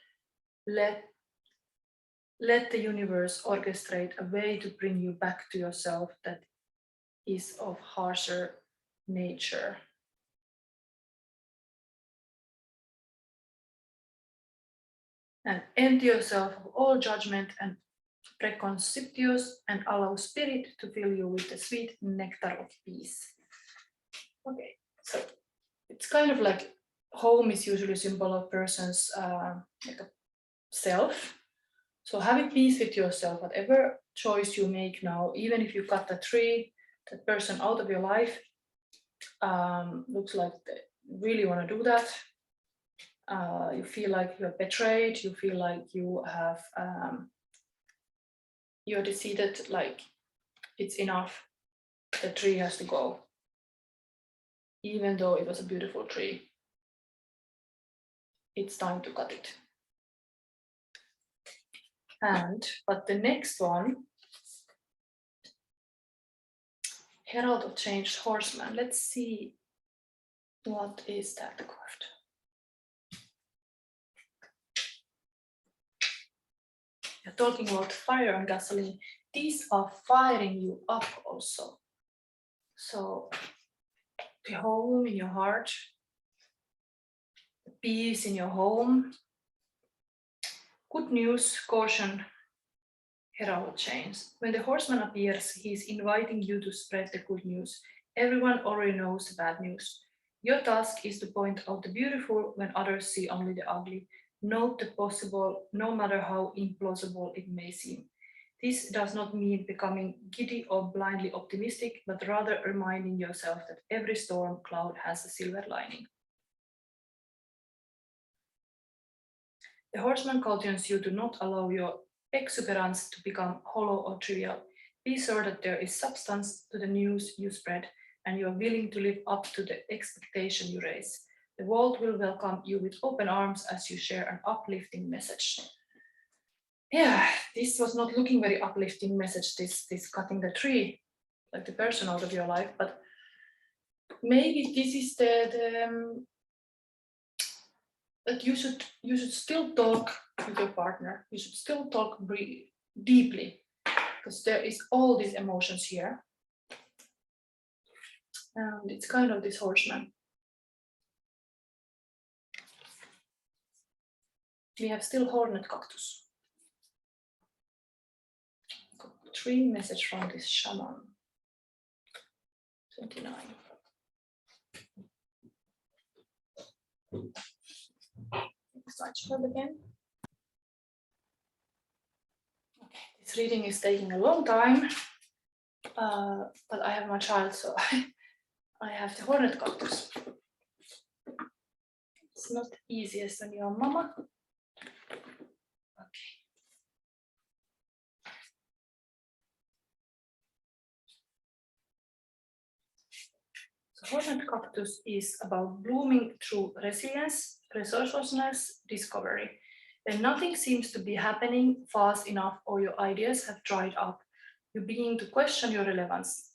Let the universe orchestrate a way to bring you back to yourself that is of harsher nature. And empty yourself of all judgment and preconceptions and allow spirit to fill you with the sweet nectar of peace. Okay, so it's kind of like home is usually a symbol of person's like a self. So having peace with yourself, whatever choice you make now, even if you cut the tree, that person out of your life, looks like they really want to do that. You feel like you're betrayed, you feel like you have, you're decided, like it's enough, the tree has to go. Even though it was a beautiful tree, it's time to cut it. But the next one, Herald of Changed Horseman. Let's see, what is that card? You're talking about fire and gasoline. These are firing you up also. So the home in your heart, the peace in your home. Good news, caution, Herald of Change. When the horseman appears, he is inviting you to spread the good news. Everyone already knows the bad news. Your task is to point out the beautiful when others see only the ugly. Note the possible, no matter how implausible it may seem. This does not mean becoming giddy or blindly optimistic, but rather reminding yourself that every storm cloud has a silver lining. The horseman cautions you to not allow your exuberance to become hollow or trivial. Be sure that there is substance to the news you spread, and you are willing to live up to the expectation you raise. The world will welcome you with open arms as you share an uplifting message. Yeah, this was not looking very uplifting message, this cutting the tree, like the person out of your life, but maybe this is that you should still talk with your partner. You should still talk deeply, because there is all these emotions here. And it's kind of this horseman. We have still hornet cactus. Got 3 messages from this shaman. 29. Next slide again. Okay, this reading is taking a long time, but I have my child, so I have the hornet cactus. It's not the easiest when you're a mama. Okay. So hornet cactus is about blooming through resilience, resourcefulness, discovery. When nothing seems to be happening fast enough or your ideas have dried up, you begin to question your relevance.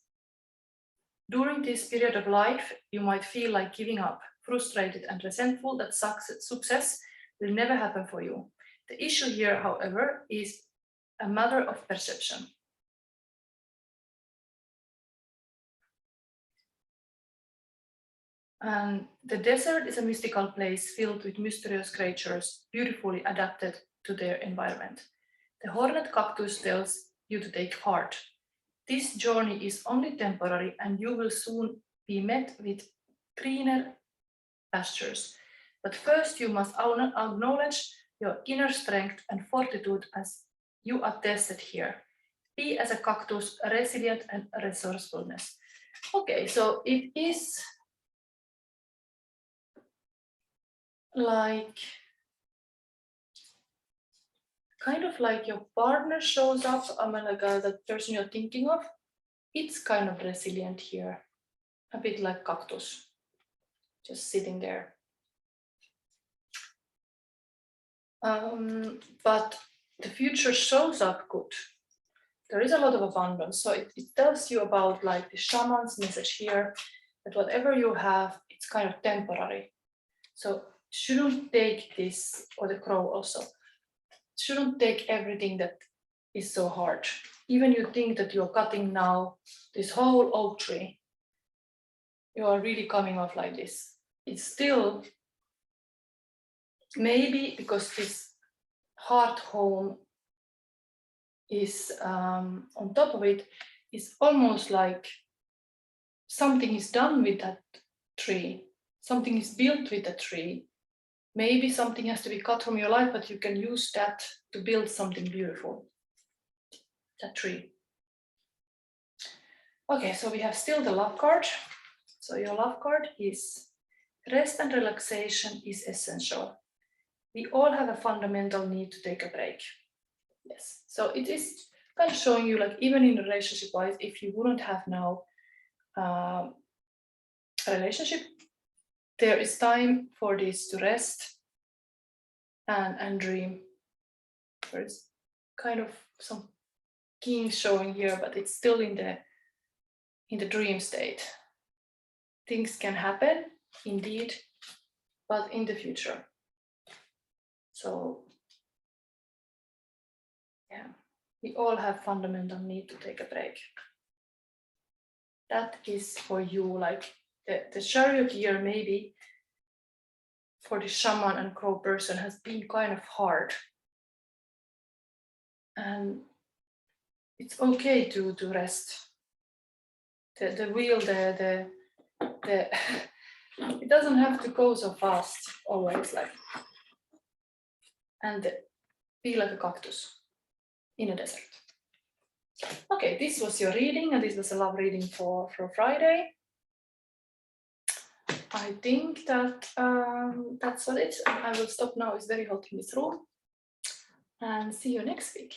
During this period of life, you might feel like giving up, frustrated and resentful that success will never happen for you. The issue here, however, is a matter of perception. And the desert is a mystical place filled with mysterious creatures, beautifully adapted to their environment. The hornet cactus tells you to take heart. This journey is only temporary, and you will soon be met with greener pastures. But first, you must acknowledge your inner strength and fortitude as you are tested here. Be as a cactus, resilient and resourcefulness. Okay, so it is like kind of like your partner shows up, I mean, like the person you're thinking of, it's kind of resilient here, a bit like cactus, just sitting there. But the future shows up good. There is a lot of abundance, so it tells you about like the shaman's message here, that whatever you have, it's kind of temporary. So shouldn't take this, or the crow also, shouldn't take everything that is so hard. Even you think that you're cutting now this whole oak tree, you are really coming off like this. It's still, maybe because this heart home is on top of it, is almost like something is done with that tree. Something is built with the tree. Maybe something has to be cut from your life, but you can use that to build something beautiful. That tree. Okay, so we have still the love card. So your love card is rest and relaxation is essential. We all have a fundamental need to take a break. Yes, so it is kind of showing you, like, even in relationship-wise, if you wouldn't have now a relationship, there is time for this to rest and dream. There's kind of some king showing here, but it's still in the dream state. Things can happen, indeed, but in the future. So, yeah, we all have fundamental need to take a break. That is for you, like the chariot year, maybe for the shaman and crow person, has been kind of hard. And it's okay to rest. The wheel, the it doesn't have to go so fast always, like, and be like a cactus in a desert. Okay, this was your reading, and this was a love reading for Friday. I think that that's all it. I will stop now. It's very hot in this room, and see you next week.